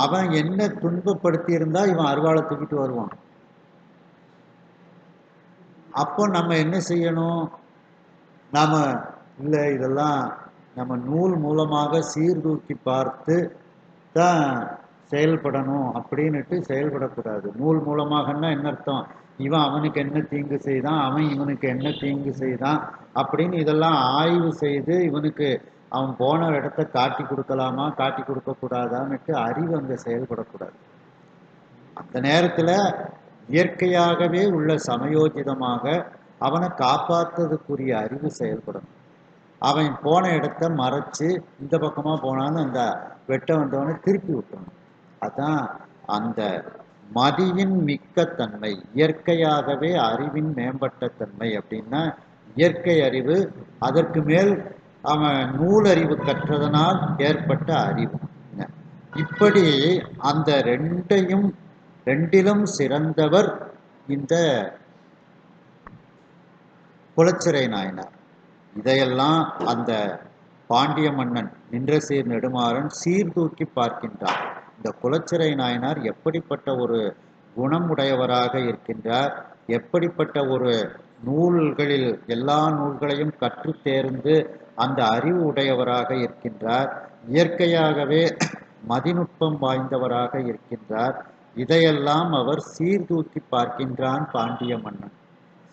அவன் என்ன துன்பப்படுத்தி இருந்தா இவன் அருவாளை தூக்கிட்டு வருவான். அப்போ நம்ம என்ன செய்யணும்? நாம இல்லை, இதெல்லாம் நம்ம நூல் மூலமாக சீர்தூக்கி பார்த்து தான் செயல்படணும் அப்படின்னுட்டு செயல்படக்கூடாது. நூல் மூலமாகன்னா என்ன அர்த்தம்? இவன் அவனுக்கு என்ன தீங்கு செய்தான், அவன் இவனுக்கு என்ன தீங்கு செய்தான் அப்படின்னு இதெல்லாம் ஆய்வு செய்து இவனுக்கு அவன் போன இடத்த காட்டி கொடுக்கலாமா காட்டி கொடுக்க கூடாதான்னுட்டு அறிவு அங்கே செயல்படக்கூடாது. அந்த நேரத்தில் இயற்கையாகவே உள்ள சமயோஜிதமாக அவனை காப்பாற்றுறதுக்குரிய அறிவு செயல்படணும். அவன் போன இடத்த மறைச்சு இந்த பக்கமாக போனாலும் அந்த வெட்ட வந்தவனை திருப்பி விட்டணும். அதான் அந்த மதியின் மிக்க தன்மை, இயற்கையாகவே அறிவின் மேம்பட்ட தன்மை. அப்படின்னா இயற்கை அறிவு, அதற்கு மேல் அவன் நூலறிவு கற்றதனால் ஏற்பட்ட அறிவு. இப்படி அந்த ரெண்டிலும் சிறந்தவர் இந்த குலச்சிறை நாயனார். இதையெல்லாம் அந்த பாண்டிய மன்னன் நின்றசீர் நெடுமாறன் சீர்தூக்கி பார்க்கின்றார். இந்த குலச்சிறை நாயனார் எப்படிப்பட்ட ஒரு குணம் உடையவராக இருக்கின்றார், எப்படிப்பட்ட ஒரு நூல்களில் எல்லா நூல்களையும் கற்று தேர்ந்து அந்த அறிவு உடையவராக இருக்கின்றார், இயற்கையாகவே மதிநுட்பம் வாய்ந்தவராக இருக்கின்றார். இதையெல்லாம் அவர் சீர்தூக்கி பார்க்கின்றான் பாண்டிய மன்னன்.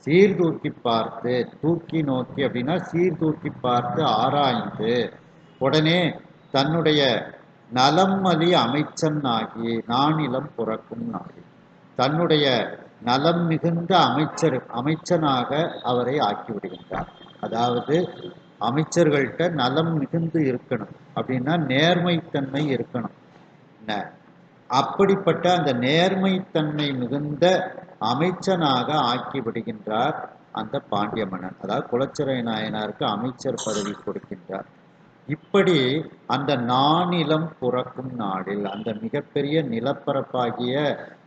சீர்தூக்கி பார்த்து, தூக்கி நோக்கி அப்படின்னா சீர்தூக்கி பார்த்து ஆராய்ந்து உடனே தன்னுடைய நலம்மலி அமைச்சன் ஆகி நானிலம் புறக்கும் நாடி, தன்னுடைய நலம் மிகுந்த அமைச்சனாக அவரை ஆக்கிவிடுகின்றார். அதாவது அமைச்சர்கள்ட்ட நலம் மிகுந்து இருக்கணும் அப்படின்னா நேர்மைத்தன்மை இருக்கணும். அப்படிப்பட்ட அந்த நேர்மைத்தன்மை மிகுந்த அமைச்சனாக ஆக்கி விடுகின்றார் அந்த பாண்டிய மன்னன். அதாவது குலச்சிறை நாயனாருக்கு அமைச்சர் பதவி கொடுக்கின்றார். இப்படி அந்த நானிலம் புறக்கும் நாடில், அந்த மிகப்பெரிய நிலப்பரப்பாகிய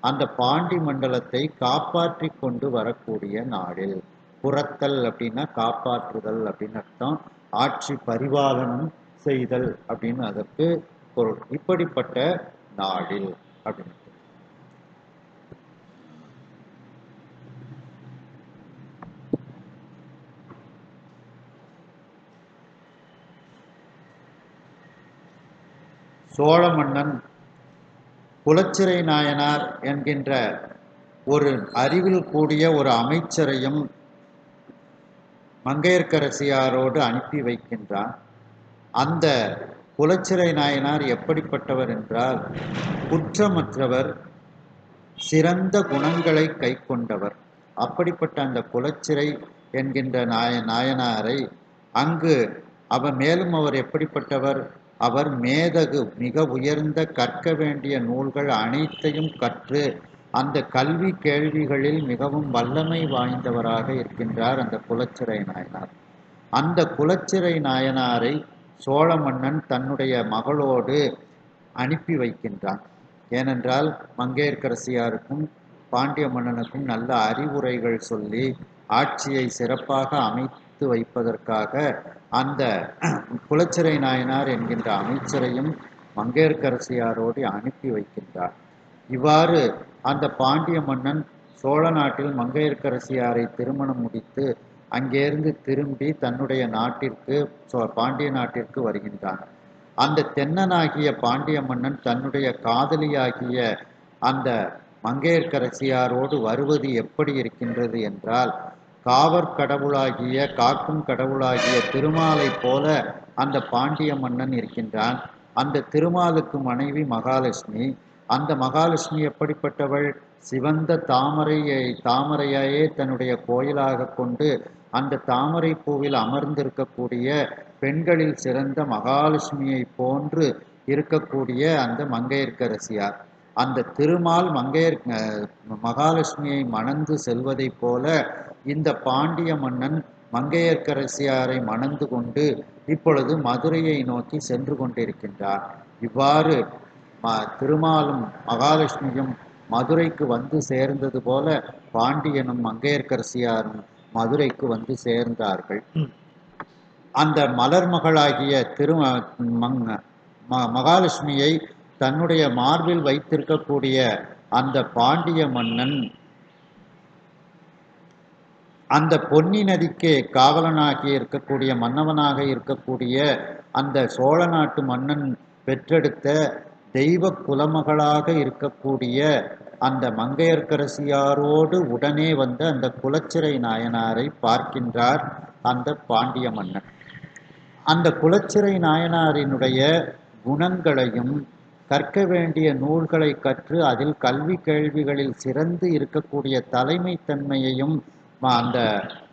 அந்த பாண்டி மண்டலத்தை காப்பாற்றி கொண்டு வரக்கூடிய நாடில், புறத்தல் அப்படின்னா காப்பாற்றுதல் அப்படின்னு அர்த்தம், ஆட்சி பரிபாலனம் செய்தல் அப்படின்னு அதற்கு பொருள். இப்படிப்பட்ட நாடில் அப்படின்னு சோழ மன்னன் குலச்சிறை நாயனார் என்கின்ற ஒரு அறிவில் கூடிய ஒரு அமைச்சரையும் மங்கையர்க்கரசியாரோடு அனுப்பி வைக்கின்றான். அந்த குலச்சிறை நாயனார் எப்படிப்பட்டவர் என்றால் குற்றமற்றவர், சிறந்த குணங்களை கை கொண்டவர். அப்படிப்பட்ட அந்த குலச்சிறை என்கின்ற நாயனாரை அங்கு மேலும் அவர் எப்படிப்பட்டவர்? அவர் மேதகு, மிக உயர்ந்த கற்க வேண்டிய நூல்கள் அனைத்தையும் கற்று அந்த கல்வி கேள்விகளில் மிகவும் வல்லமை வாய்ந்தவராக இருக்கின்றார் அந்த குலச்சிறை நாயனார். அந்த குலச்சிறை நாயனாரை சோழ மன்னன் தன்னுடைய மகளோடு அனுப்பி வைக்கின்றான். ஏனென்றால் மங்கையர்க்கரசியாருக்கும் பாண்டிய மன்னனுக்கும் நல்ல அறிவுரைகள் சொல்லி ஆட்சியை சிறப்பாக அமைத்து வைப்பதற்காக அந்த குலச்சிறை நாயனார் என்கின்ற அமைச்சரையும் மங்கையர்க்கரசியாரோடு அனுப்பி வைக்கின்றார். இவ்வாறு அந்த பாண்டிய மன்னன் சோழ நாட்டில் மங்கையர்க்கரசியாரை திருமணம் முடித்து அங்கேருந்து திரும்பி தன்னுடைய நாட்டிற்கு பாண்டிய நாட்டிற்கு வருகின்றான். அந்த தென்னனாகிய பாண்டிய மன்னன் தன்னுடைய காதலியாகிய அந்த மங்கையர்க்கரசியாரோடு வருவது எப்படி இருக்கின்றது என்றால், காவற்கடவுளாகிய காக்கும் கடவுளாகிய திருமாலை போல அந்த பாண்டிய மன்னன் இருக்கின்றான். அந்த திருமாலுக்கு மனைவி மகாலட்சுமி. அந்த மகாலட்சுமி எப்படிப்பட்டவள்? சிவந்த தாமரையாயே தன்னுடைய கோயிலாக கொண்டு அந்த தாமரை பூவில் அமர்ந்திருக்கக்கூடிய பெண்களில் சிறந்த மகாலட்சுமியை போன்று இருக்கக்கூடிய அந்த மங்கையர்க்கரசியார். அந்த திருமால் மகாலட்சுமியை மணந்து செல்வதை போல இந்த பாண்டிய மன்னன் மங்கையர்க்கரசியாரை மணந்து கொண்டு இப்பொழுது மதுரையை நோக்கி சென்று கொண்டிருக்கின்றார். இவ்வாறு திருமாலும் மகாலட்சுமியும் மதுரைக்கு வந்து சேர்ந்தது போல பாண்டியனும் மங்கையர்க்கரசியாரும் மதுரைக்கு வந்து சேர்ந்தார்கள். அந்த மலர் மகளாகிய மகாலட்சுமியை தன்னுடைய மார்பில் வைத்திருக்கக்கூடிய அந்த பாண்டிய மன்னன் அந்த பொன்னி நதிக்கு காவலனாகி இருக்கக்கூடிய மன்னவனாக இருக்கக்கூடிய அந்த சோழ நாட்டு மன்னன் பெற்றெடுத்த தெய்வ குலமகளாக இருக்கக்கூடிய அந்த மங்கையர்க்கரசியாரோடு உடனே வந்த அந்த குலச்சிறை நாயனாரை பார்க்கின்றார் அந்த பாண்டிய மன்னன். அந்த குலச்சிறை நாயனாரினுடைய குணங்களையும் கற்க வேண்டிய நூல்களை கற்று அதில் கல்வி கேள்விகளில் சிறந்து இருக்கக்கூடிய தலைமைத்தன்மையையும் அந்த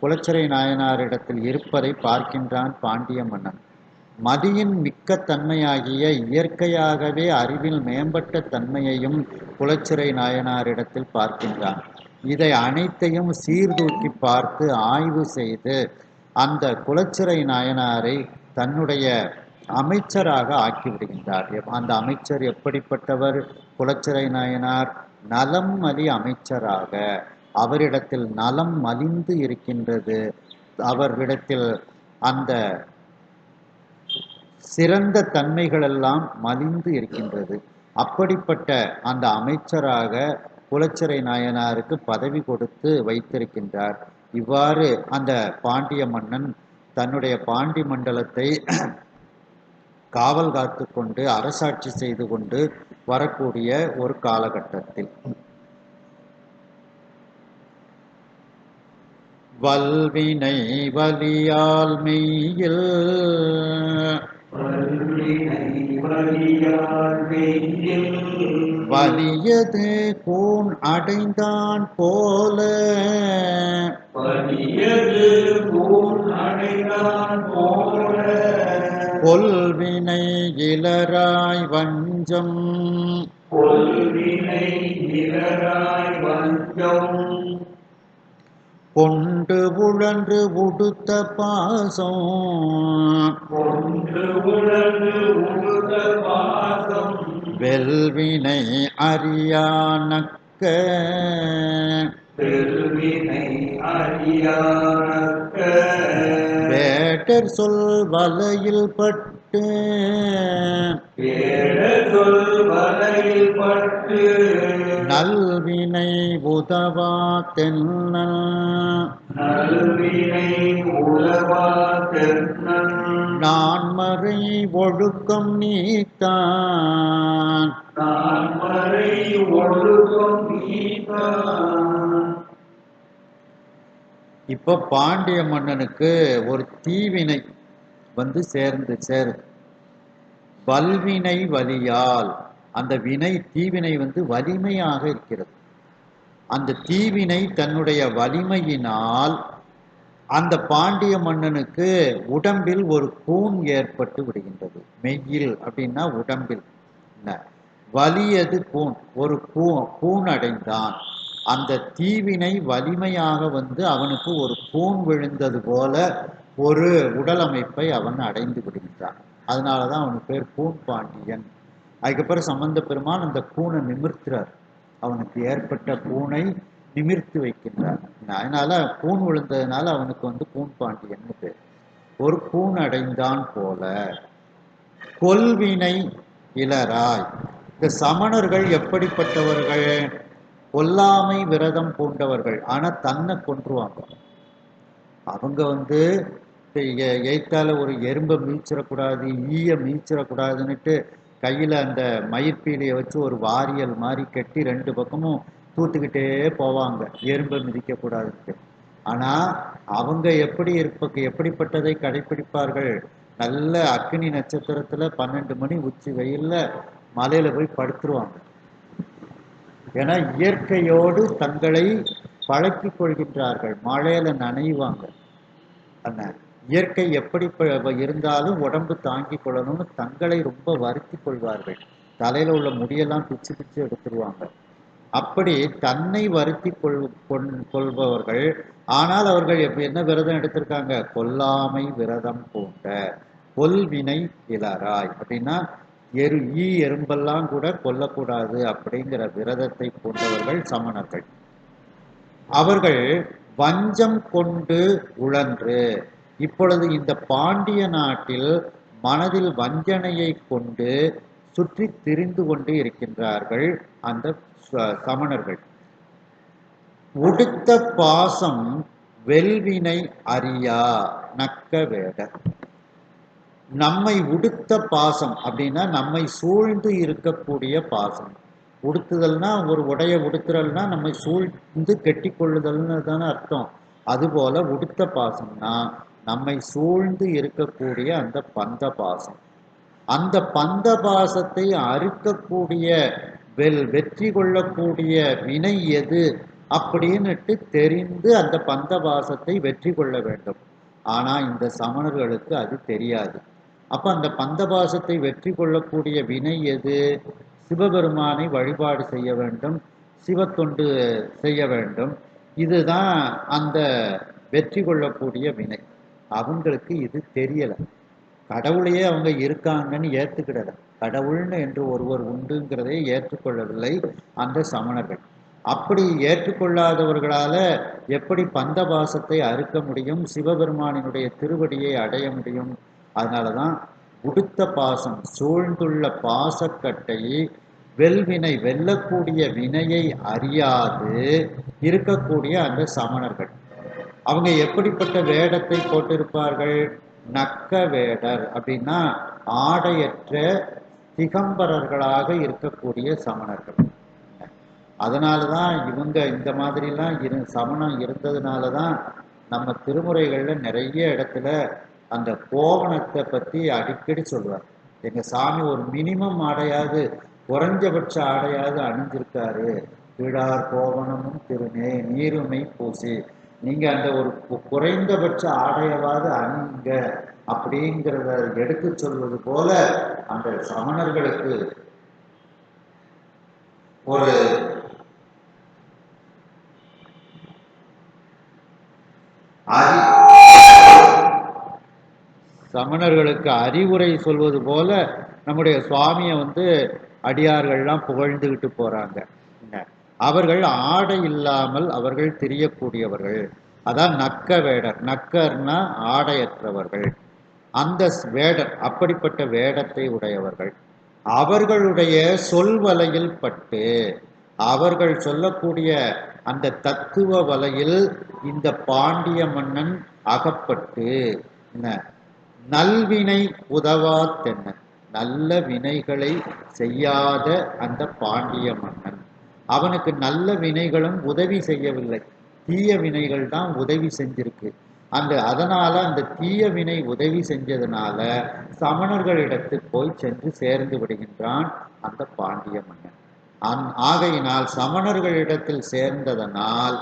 குலச்சிறை நாயனாரிடத்தில் இருப்பதை பார்க்கின்றான் பாண்டிய மன்னன். மதியின் மிக்க தன்மையாகிய இயற்கையாகவே அறிவில் மேம்பட்ட தன்மையையும் குலச்சிறை நாயனாரிடத்தில் பார்க்கின்றான். இதை அனைத்தையும் சீர்தூக்கி பார்த்து ஆய்வு செய்து அந்த குலச்சிறை நாயனாரை தன்னுடைய அமைச்சராக ஆக்கிவிடுகின்றார். அந்த அமைச்சர் எப்படிப்பட்டவர்? குலச்சிறை நாயனார் நலம் மலி அமைச்சராக, அவரிடத்தில் நலம் மலிந்து இருக்கின்றது, அவரிடத்தில் அந்த சிறந்த தன்மைகளெல்லாம் மலிந்து இருக்கின்றது. அப்படிப்பட்ட அந்த அமைச்சராக குலச்சிறை நாயனாருக்கு பதவி கொடுத்து வைத்திருக்கின்றார். இவ்வாறு அந்த பாண்டிய மன்னன் தன்னுடைய பாண்டி மண்டலத்தை காவல் காத்து கொண்டு அரசாட்சி செய்து கொண்டு வரக்கூடிய ஒரு காலகட்டத்தில் வல்வினை வலியால் மெய்யில் வலியது கூன் அடைந்தான் போல கொல்வினை இலராய் வஞ்சம் கொண்டு உழன்று உடுத்த பாசம் வெல்வினை அறியானக்க வேடர் சொல் வலையில் பட்டு நல்வினை உதவா தென்னல் நான்மறை ஒழுக்கம் நீத்தான் இப்ப பாண்டிய மன்னனுக்கு ஒரு தீவினை வந்து சேருது. வல்வினை வலியால், அந்த தீவினை வந்து வலிமையாக இருக்கிறது. அந்த தீவினை தன்னுடைய வலிமையினால் அந்த பாண்டிய மன்னனுக்கு உடம்பில் ஒரு கூன் ஏற்பட்டு விடுகின்றது. மெய்யில் அப்படின்னா உடம்பில் வலியது கூன், ஒரு கூன் அடைந்தான். அந்த தீவினை வலிமையாக வந்து அவனுக்கு ஒரு கூன் விழுந்தது போல ஒரு உடல் அமைப்பை அவன் அடைந்து விடுகின்றான். அதனாலதான் அவனுக்கு பேர் கூன் பாண்டியன் அதுக்கப்புறம் சம்பந்த பெருமான் அந்த கூனை நிமிர்த்துறார். அவனுக்கு ஏற்பட்ட கூனை நிமிர்த்து வைக்கின்றார். அதனால கூன் விழுந்ததுனால அவனுக்கு கூன் பாண்டியன்னு பேர். ஒரு கூன் அடைந்தான் போல கொல்வினை இலராய். இந்த சமணர்கள் எப்படிப்பட்டவர்கள்? கொல்லாமை விரதம் பூண்டவர்கள். ஆனா தன்னை கொன்றுவாங்க. அவங்க எய்த்தால ஒரு எறும்பை மீச்சிடக்கூடாது, ஈய மீச்சிடக்கூடாதுன்னுட்டு கையில அந்த மயிர்பீலியை வச்சு ஒரு வாரியல் மாதிரி கட்டி 2 பக்கமும் தூத்துக்கிட்டே போவாங்க, எறும்பை மிதிக்க கூடாதுன்ட்டு. ஆனா அவங்க எப்படிப்பட்டதை கடைபிடிப்பார்கள்? நல்ல அக்னி நட்சத்திரத்துல 12 மணி உச்சி வெயில்ல மலையில போய் படுத்துருவாங்க. ஏன்னா இயற்கையோடு தங்களை பழக்கிக் கொள்கின்றார்கள். மழையில நனைவாங்க. அந்த இயற்கை எப்படி இருந்தாலும் உடம்பு தாங்கி கொள்ளணும்னு தங்களை ரொம்ப வருத்தி கொள்வார்கள். தலையில உள்ள முடியெல்லாம் பிச்சு பிச்சு எடுத்துருவாங்க. அப்படி தன்னை வருத்தி கொள்பவர்கள். ஆனால் அவர்கள் என்ன விரதம் எடுத்திருக்காங்க? கொல்லாமை விரதம் பூண்ட கொல்வினை இலராய். அப்படின்னா எறும்பெல்லாம் கூட கொல்லக்கூடாது அப்படிங்கிற விரதத்தை பூண்டவர்கள் சமணர்கள். அவர்கள் வஞ்சம் கொண்டு உழன்று. இப்பொழுது இந்த பாண்டிய நாட்டில் மனதில் வஞ்சனையை கொண்டு சுற்றி திரிந்து கொண்டு இருக்கின்றார்கள் அந்த சமணர்கள். உடுத்த பாசம் வெல்வினை அறியா நக்க வேடர். நம்மை உடுத்த பாசம் அப்படின்னா நம்மை சூழ்ந்து இருக்கக்கூடிய பாசம். உடுத்துதல்னா ஒரு உடைய உடுத்துறல்னா நம்மை சூழ்ந்து கெட்டி கொள்ளுதல்னு தானே அர்த்தம். அதுபோல உடுத்த பாசம்னா நம்மை சூழ்ந்து இருக்கக்கூடிய அந்த பந்த பாசம். அந்த பந்த பாசத்தை அறுக்கக்கூடிய வெற்றி கொள்ளக்கூடிய வினை எது அப்படின்னுட்டு தெரிந்து அந்த பந்த பாசத்தை வெற்றி கொள்ள வேண்டும். ஆனா இந்த சமணர்களுக்கு அது தெரியாது. அப்ப அந்த பந்த பாசத்தை வெற்றி கொள்ளக்கூடிய வினை எது? சிவபெருமானை வழிபாடு செய்ய வேண்டும், சிவத்தொண்டு செய்ய வேண்டும். இதுதான் அந்த வெற்றி கொள்ளக்கூடிய வினை. அவங்களுக்கு இது தெரியல. கடவுளையே அவங்க இருக்காங்கன்னு ஏற்றுக்கிடல. கடவுள்னு என்று ஒருவர் உண்டுங்கிறதை ஏற்றுக்கொள்ளவில்லை அந்த சமணர்கள். அப்படி ஏற்றுக்கொள்ளாதவர்களால எப்படி பந்த பாசத்தை அறுக்க முடியும்? சிவபெருமானினுடைய திருவடியை அடைய முடியும்? அதனாலதான் உடுத்த பாசம் சூழ்ந்துள்ள பாசக்கட்டையை வெல்வினை வெல்லக்கூடிய வினையை அறியாது இருக்கக்கூடிய அந்த சமணர்கள். அவங்க எப்படிப்பட்ட வேடத்தை போட்டிருப்பார்கள்? நக்க வேடர் அப்படின்னா ஆடையற்ற திகம்பரர்களாக இருக்கக்கூடிய சமணர்கள். அதனாலதான் இவங்க இந்த மாதிரிலாம் சமணம் இருந்ததுனாலதான் நம்ம திருமுறைகள்ல நிறைய இடத்துல அந்த கோவணத்தை பத்தி அடிக்கடி சொல்லுவார். எங்க சாமி ஒரு மினிமம் ஆடையாவது, குறைஞ்சபட்ச ஆடையாவது அணிஞ்சிருக்காரு. கீழார் கோவணமும் திருநே நீருமை பூசி. நீங்க அந்த ஒரு குறைந்தபட்ச ஆடையவாவது அணிங்க அப்படிங்கிறத எடுத்து சொல்வது போல அந்த சமணர்களுக்கு ஒரு சமணர்களுக்கு அறிவுரை சொல்வது போல நம்முடைய சுவாமியை அடியார்கள்லாம் புகழ்ந்துகிட்டு போறாங்க. அவர்கள் ஆடை இல்லாமல் அவர்கள் திரியக்கூடியவர்கள். அதான் நக்க வேடர். நக்கர்னா ஆடையற்றவர்கள். அந்த வேடர் அப்படிப்பட்ட வேடத்தை உடையவர்கள். அவர்களுடைய சொல்வலையில் பட்டு அவர்கள் சொல்லக்கூடிய அந்த தத்துவ வலையில் இந்த பாண்டிய மன்னன் அகப்பட்டு நல்வினை உதவா தென்ன, நல்ல வினைகளை செய்யாத அந்த பாண்டிய மன்னன், அவனுக்கு நல்ல வினைகளும் உதவி செய்யவில்லை, தீய வினைகள் தான் உதவி செஞ்சிருக்கு. அதனால அந்த தீய வினை உதவி செஞ்சதுனால சமணர்களிடத்துக்கு போய் சென்று சேர்ந்து விடுகின்றான் அந்த பாண்டிய மன்னன். ஆகையினால் சமணர்களிடத்தில் சேர்ந்ததனால்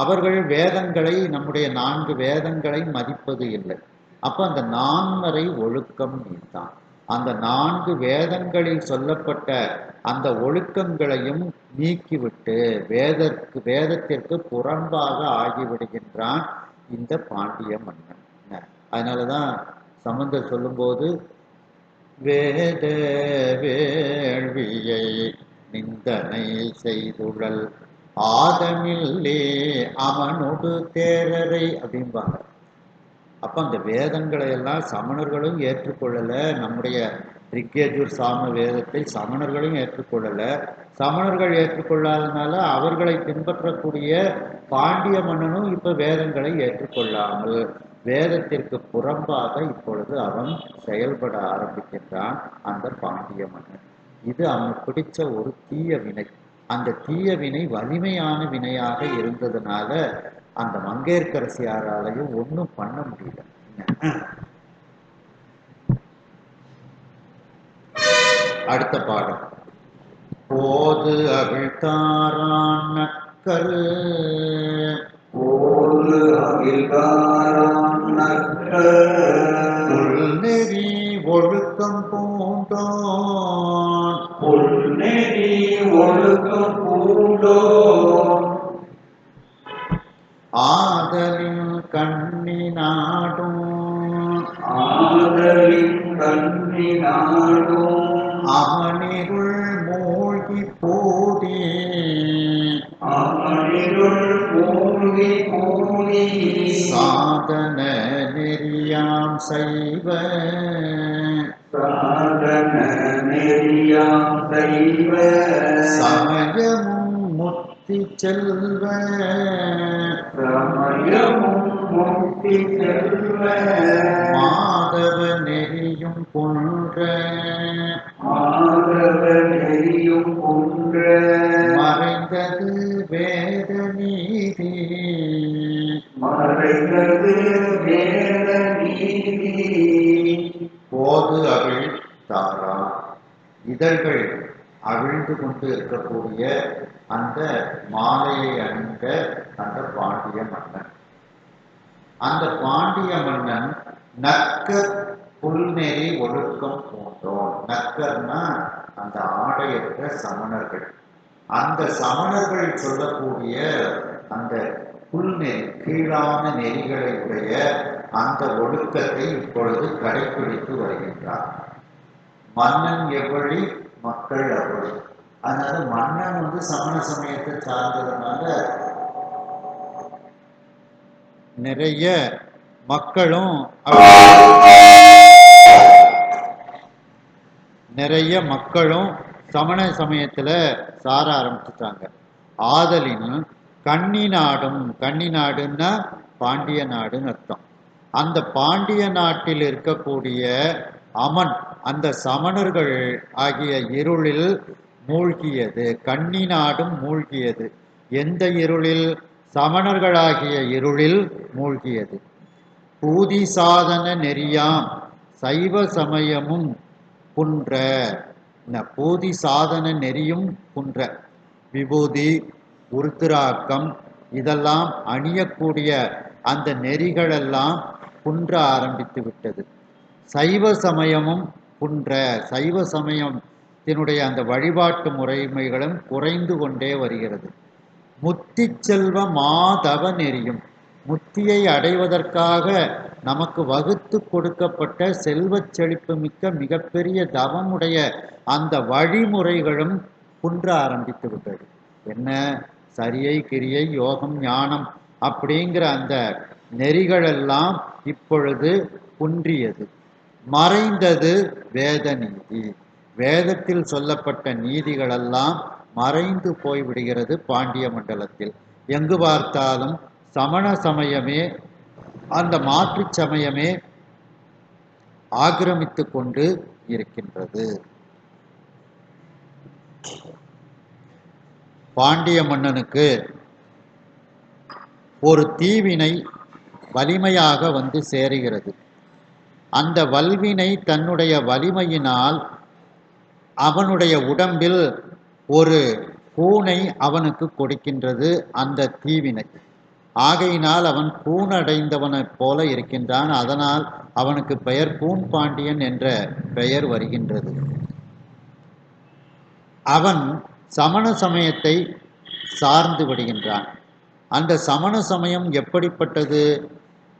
அவர்கள் வேதங்களை, நம்முடைய 4 வேதங்களை மதிப்பது இல்லை. அப்ப அந்த 4 ஒழுக்கம் நீத்தான். அந்த 4 வேதங்களில் சொல்லப்பட்ட அந்த ஒழுக்கங்களையும் நீக்கிவிட்டு வேதத்திற்கு புறம்பாக ஆகிவிடுகின்றான் இந்த பாண்டிய மன்னன். அதனாலதான் சம்பந்தர் சொல்லும்போது வேத வேள்வியை நிந்தனை செய்துழல் ஆதமில்லே அவனோடு தேரரை அப்படிம்பாங்க. அப்ப அந்த வேதங்களை எல்லாம் சமணர்களும் ஏற்றுக்கொள்ளல. நம்முடைய ரிக்கேஜூர் சாம வேதத்தை சமணர்களும் ஏற்றுக்கொள்ளல. சமணர்கள் ஏற்றுக்கொள்ளாதனால அவர்களை பின்பற்றக்கூடிய பாண்டிய மன்னனும் இப்ப வேதங்களை ஏற்றுக்கொள்ளாமல் வேதத்திற்கு புறம்பாக இப்பொழுது அவன் செயல்பட ஆரம்பிக்கின்றான் அந்த பாண்டிய மன்னன். இது அவனுக்கு பிடிச்ச ஒரு தீய வினை. அந்த தீய வினை வலிமையான வினையாக இருந்ததுனால அந்த மங்கையர்க்கரசியாராலையும் ஒன்றும் பண்ண முடியல. அடுத்த பாடம். போது அவிழ்த்தாரான் நக்கர் போது அகில்காரான் நக்கர் புல்நெறி ஒழுக்கம் பூண்டோன் புல்நெறி ஒழுக்கம் பூண்டோன் ஆதலின் கண்ணி நாடும் ஆதலின் கண்ணி நாடும் அவனிருள் மூழ்கி போதே அவனிருள் மூழ்கி போதி சாதன நெறியாம் சைவ சாதன நெறியாம் தெய்வ சமயமும் முத்தி செல்வ சமயமும் முக்தி செல்வ மாதவ நெறியும் கொன்ற மாதவ நெறியும் குன்ற மறைந்தது வேத நீதி மறைந்தது வேத நீதி போது அவிழ்த்தாரா இதழ்கள் அவிழ்ந்து கொண்டு இருக்கக்கூடிய அந்த மாலையை அணிந்த அந்த பாண்டிய மன்னன். அந்த பாண்டிய மன்னன் நக்கர் புல்நெறி ஒழுக்கம் பூண்டோன். நக்கர்னா அந்த ஆடையற்ற சமணர்கள். அந்த சமணர்கள் சொல்லக்கூடிய அந்த புல்நெறி கீழான நெறிகளை உடைய அந்த ஒழுக்கத்தை இப்பொழுது கடைபிடித்து வருகின்றார். மன்னன் எவ்வழி மக்கள் அவ்வழி. அதனால மன்னன் சமண சமயத்தை சார்ந்ததுனால நிறைய மக்களும் சமண சமயத்துல சார ஆரம்பிச்சுட்டாங்க. ஆதலின் கன்னி நாடும், கன்னி நாடுன்னா பாண்டிய நாடுன்னு அர்த்தம். அந்த பாண்டிய நாட்டில் இருக்கக்கூடிய அமன் அந்த சமணர்கள் ஆகிய இருளில் மூழ்கியது. கன்னி நாடும் மூழ்கியது. எந்த இருளில்? சமணர்களாகிய இருளில் மூழ்கியது. பூதி சாதன நெறியாம் சைவ சமயமும் குன்ற. பூதி சாதன நெறியும் குன்ற. விபூதி, உருத்திராக்கம் இதெல்லாம் அணியக்கூடிய அந்த நெறிகளெல்லாம் குன்ற ஆரம்பித்து விட்டது. சைவ சமயமும் குன்ற. சைவ சமயத்தினுடைய அந்த வழிபாட்டு முறைமைகளும் குறைந்து கொண்டே வருகிறது. முத்தி செல்வ மாதவ நெறியும், முத்தியை அடைவதற்காக நமக்கு வகுத்து கொடுக்கப்பட்ட செல்வச் செழிப்பு மிக்க மிகப்பெரிய தவமுடைய அந்த வழிமுறைகளும் குன்ற ஆரம்பித்து விட்டது. என்ன? சரியை, கிரியை, யோகம், ஞானம் அப்படிங்கிற அந்த நெறிகளெல்லாம் இப்பொழுது குன்றியது. மறைந்தது வேத நீதி. வேதத்தில் சொல்லப்பட்ட நீதிகளெல்லாம் மறைந்து போய்விடுகிறது பாண்டிய மண்டலத்தில். எங்கு பார்த்தாலும் சமண சமயமே, அந்த மாற்று சமயமே ஆக்கிரமித்து கொண்டு இருக்கின்றது. பாண்டிய மன்னனுக்கு ஒரு தீவினை வலிமையாக சேருகிறது. அந்த வல்வினை தன்னுடைய வலிமையினால் அவனுடைய உடம்பில் ஒரு பூனை அவனுக்கு கொடுக்கின்றது அந்த தீவினை. ஆகையினால் அவன் பூனடைந்தவனைப் போல இருக்கின்றான். அதனால் அவனுக்கு பெயர் பூன் பாண்டியன் என்ற பெயர் வருகின்றது. அவன் சமண சமயத்தை சார்ந்து விடுகின்றான். அந்த சமண சமயம் எப்படிப்பட்டது?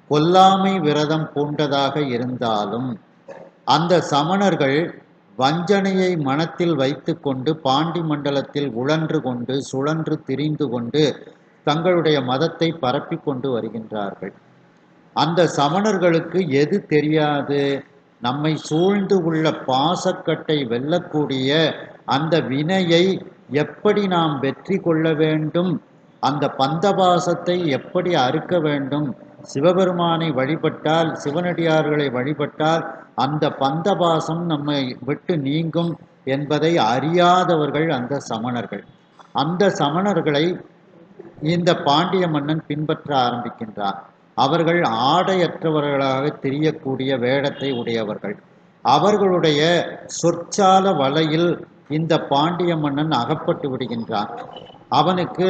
கொல்லாமை விரதம் பூண்டதாக இருந்தாலும் அந்த சமணர்கள் வஞ்சனையை மனத்தில் வைத்து கொண்டு பாண்டி மண்டலத்தில் உழன்று கொண்டு சுழன்று திரிந்து கொண்டு தங்களுடைய மதத்தை பரப்பி கொண்டு வருகின்றார்கள். அந்த சமணர்களுக்கு எது தெரியாது? நம்மை சூழ்ந்து உள்ள பாசக்கட்டை வெல்லக்கூடிய அந்த வினையை எப்படி நாம் வெற்றி கொள்ள வேண்டும், அந்த பந்தபாசத்தை எப்படி அறுக்க வேண்டும், சிவபெருமானை வழிபட்டால், சிவனடியார்களை வழிபட்டால் அந்த பந்தபாசம் நம்மை விட்டு நீங்கும் என்பதை அறியாதவர்கள் அந்த சமணர்கள். அந்த சமணர்களை இந்த பாண்டிய மன்னன் பின்பற்ற ஆரம்பிக்கின்றான். அவர்கள் ஆடையற்றவர்களாக தெரியக்கூடிய வேடத்தை உடையவர்கள். அவர்களுடைய சொற்சால வலையில் இந்த பாண்டிய மன்னன் அகப்பட்டு விடுகின்றான். அவனுக்கு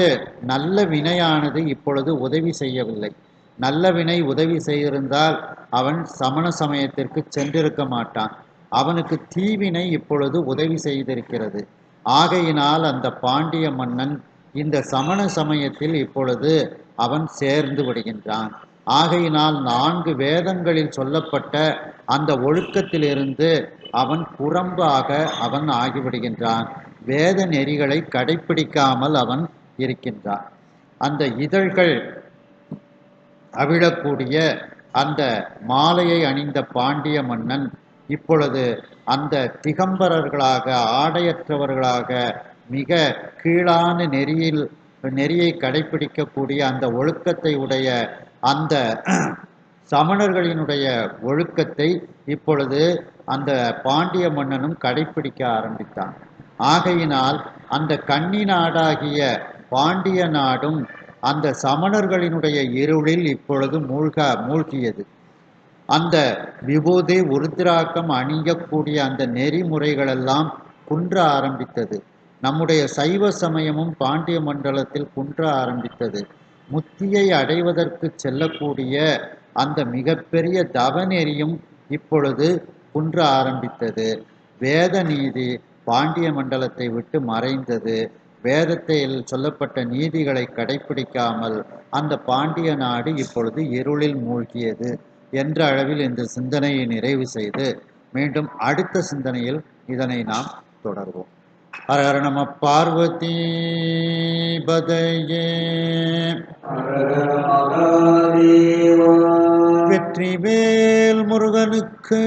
நல்ல வினையானது இப்பொழுது உதவி செய்யவில்லை. நல்ல வினை உதவி செய்திருந்தால் அவன் சமண சமயத்திற்கு சென்றிருக்க மாட்டான். அவனுக்கு தீவினை இப்பொழுது உதவி செய்திருக்கிறது. ஆகையினால் அந்த பாண்டிய மன்னன் இந்த சமண சமயத்தில் இப்பொழுது அவன் சேர்ந்து விடுகின்றான். ஆகையினால் 4 வேதங்களில் சொல்லப்பட்ட அந்த ஒழுக்கத்திலிருந்து அவன் புறம்பாக அவன் ஆகிவிடுகின்றான். வேத நெறிகளை கடைப்பிடிக்காமல் அவன் இருக்கின்றான். அந்த இதழ்கள் அவிழக்கூடிய அந்த மாலையை அணிந்த பாண்டிய மன்னன் இப்பொழுது அந்த திகம்பரர்களாக ஆடையற்றவர்களாக மிக கீழான நெறியை கடைப்பிடிக்கக்கூடிய அந்த ஒழுக்கத்தை உடைய அந்த சமணர்களினுடைய ஒழுக்கத்தை இப்பொழுது அந்த பாண்டிய மன்னனும் கடைப்பிடிக்க ஆரம்பித்தான். ஆகையினால் அந்த கன்னி நாடாகிய பாண்டிய நாடும் அந்த சமணர்களினுடைய இருளில் இப்பொழுது மூழ்கியது. அந்த விபூதி உருத்திராக்கம் அணியக்கூடிய அந்த நெறிமுறைகளெல்லாம் குன்ற ஆரம்பித்தது. நம்முடைய சைவ சமயமும் பாண்டிய மண்டலத்தில் குன்ற ஆரம்பித்தது. முத்தியை அடைவதற்கு செல்லக்கூடிய அந்த மிகப்பெரிய தவநெறியும் இப்பொழுது குன்ற ஆரம்பித்தது. வேத நீதி பாண்டிய மண்டலத்தை விட்டு மறைந்தது. வேதத்தில் சொல்லப்பட்ட நீதிகளை கடைப்பிடிக்காமல் அந்த பாண்டிய நாடு இப்பொழுது இருளில் மூழ்கியது என்ற அளவில் இந்த சிந்தனையை நிறைவு செய்து மீண்டும் அடுத்த சிந்தனையில் இதனை நாம் தொடர்வோம். ஹர ஹர நம பார்வதி பதையே. வெற்றிவேல் முருகனுக்கு.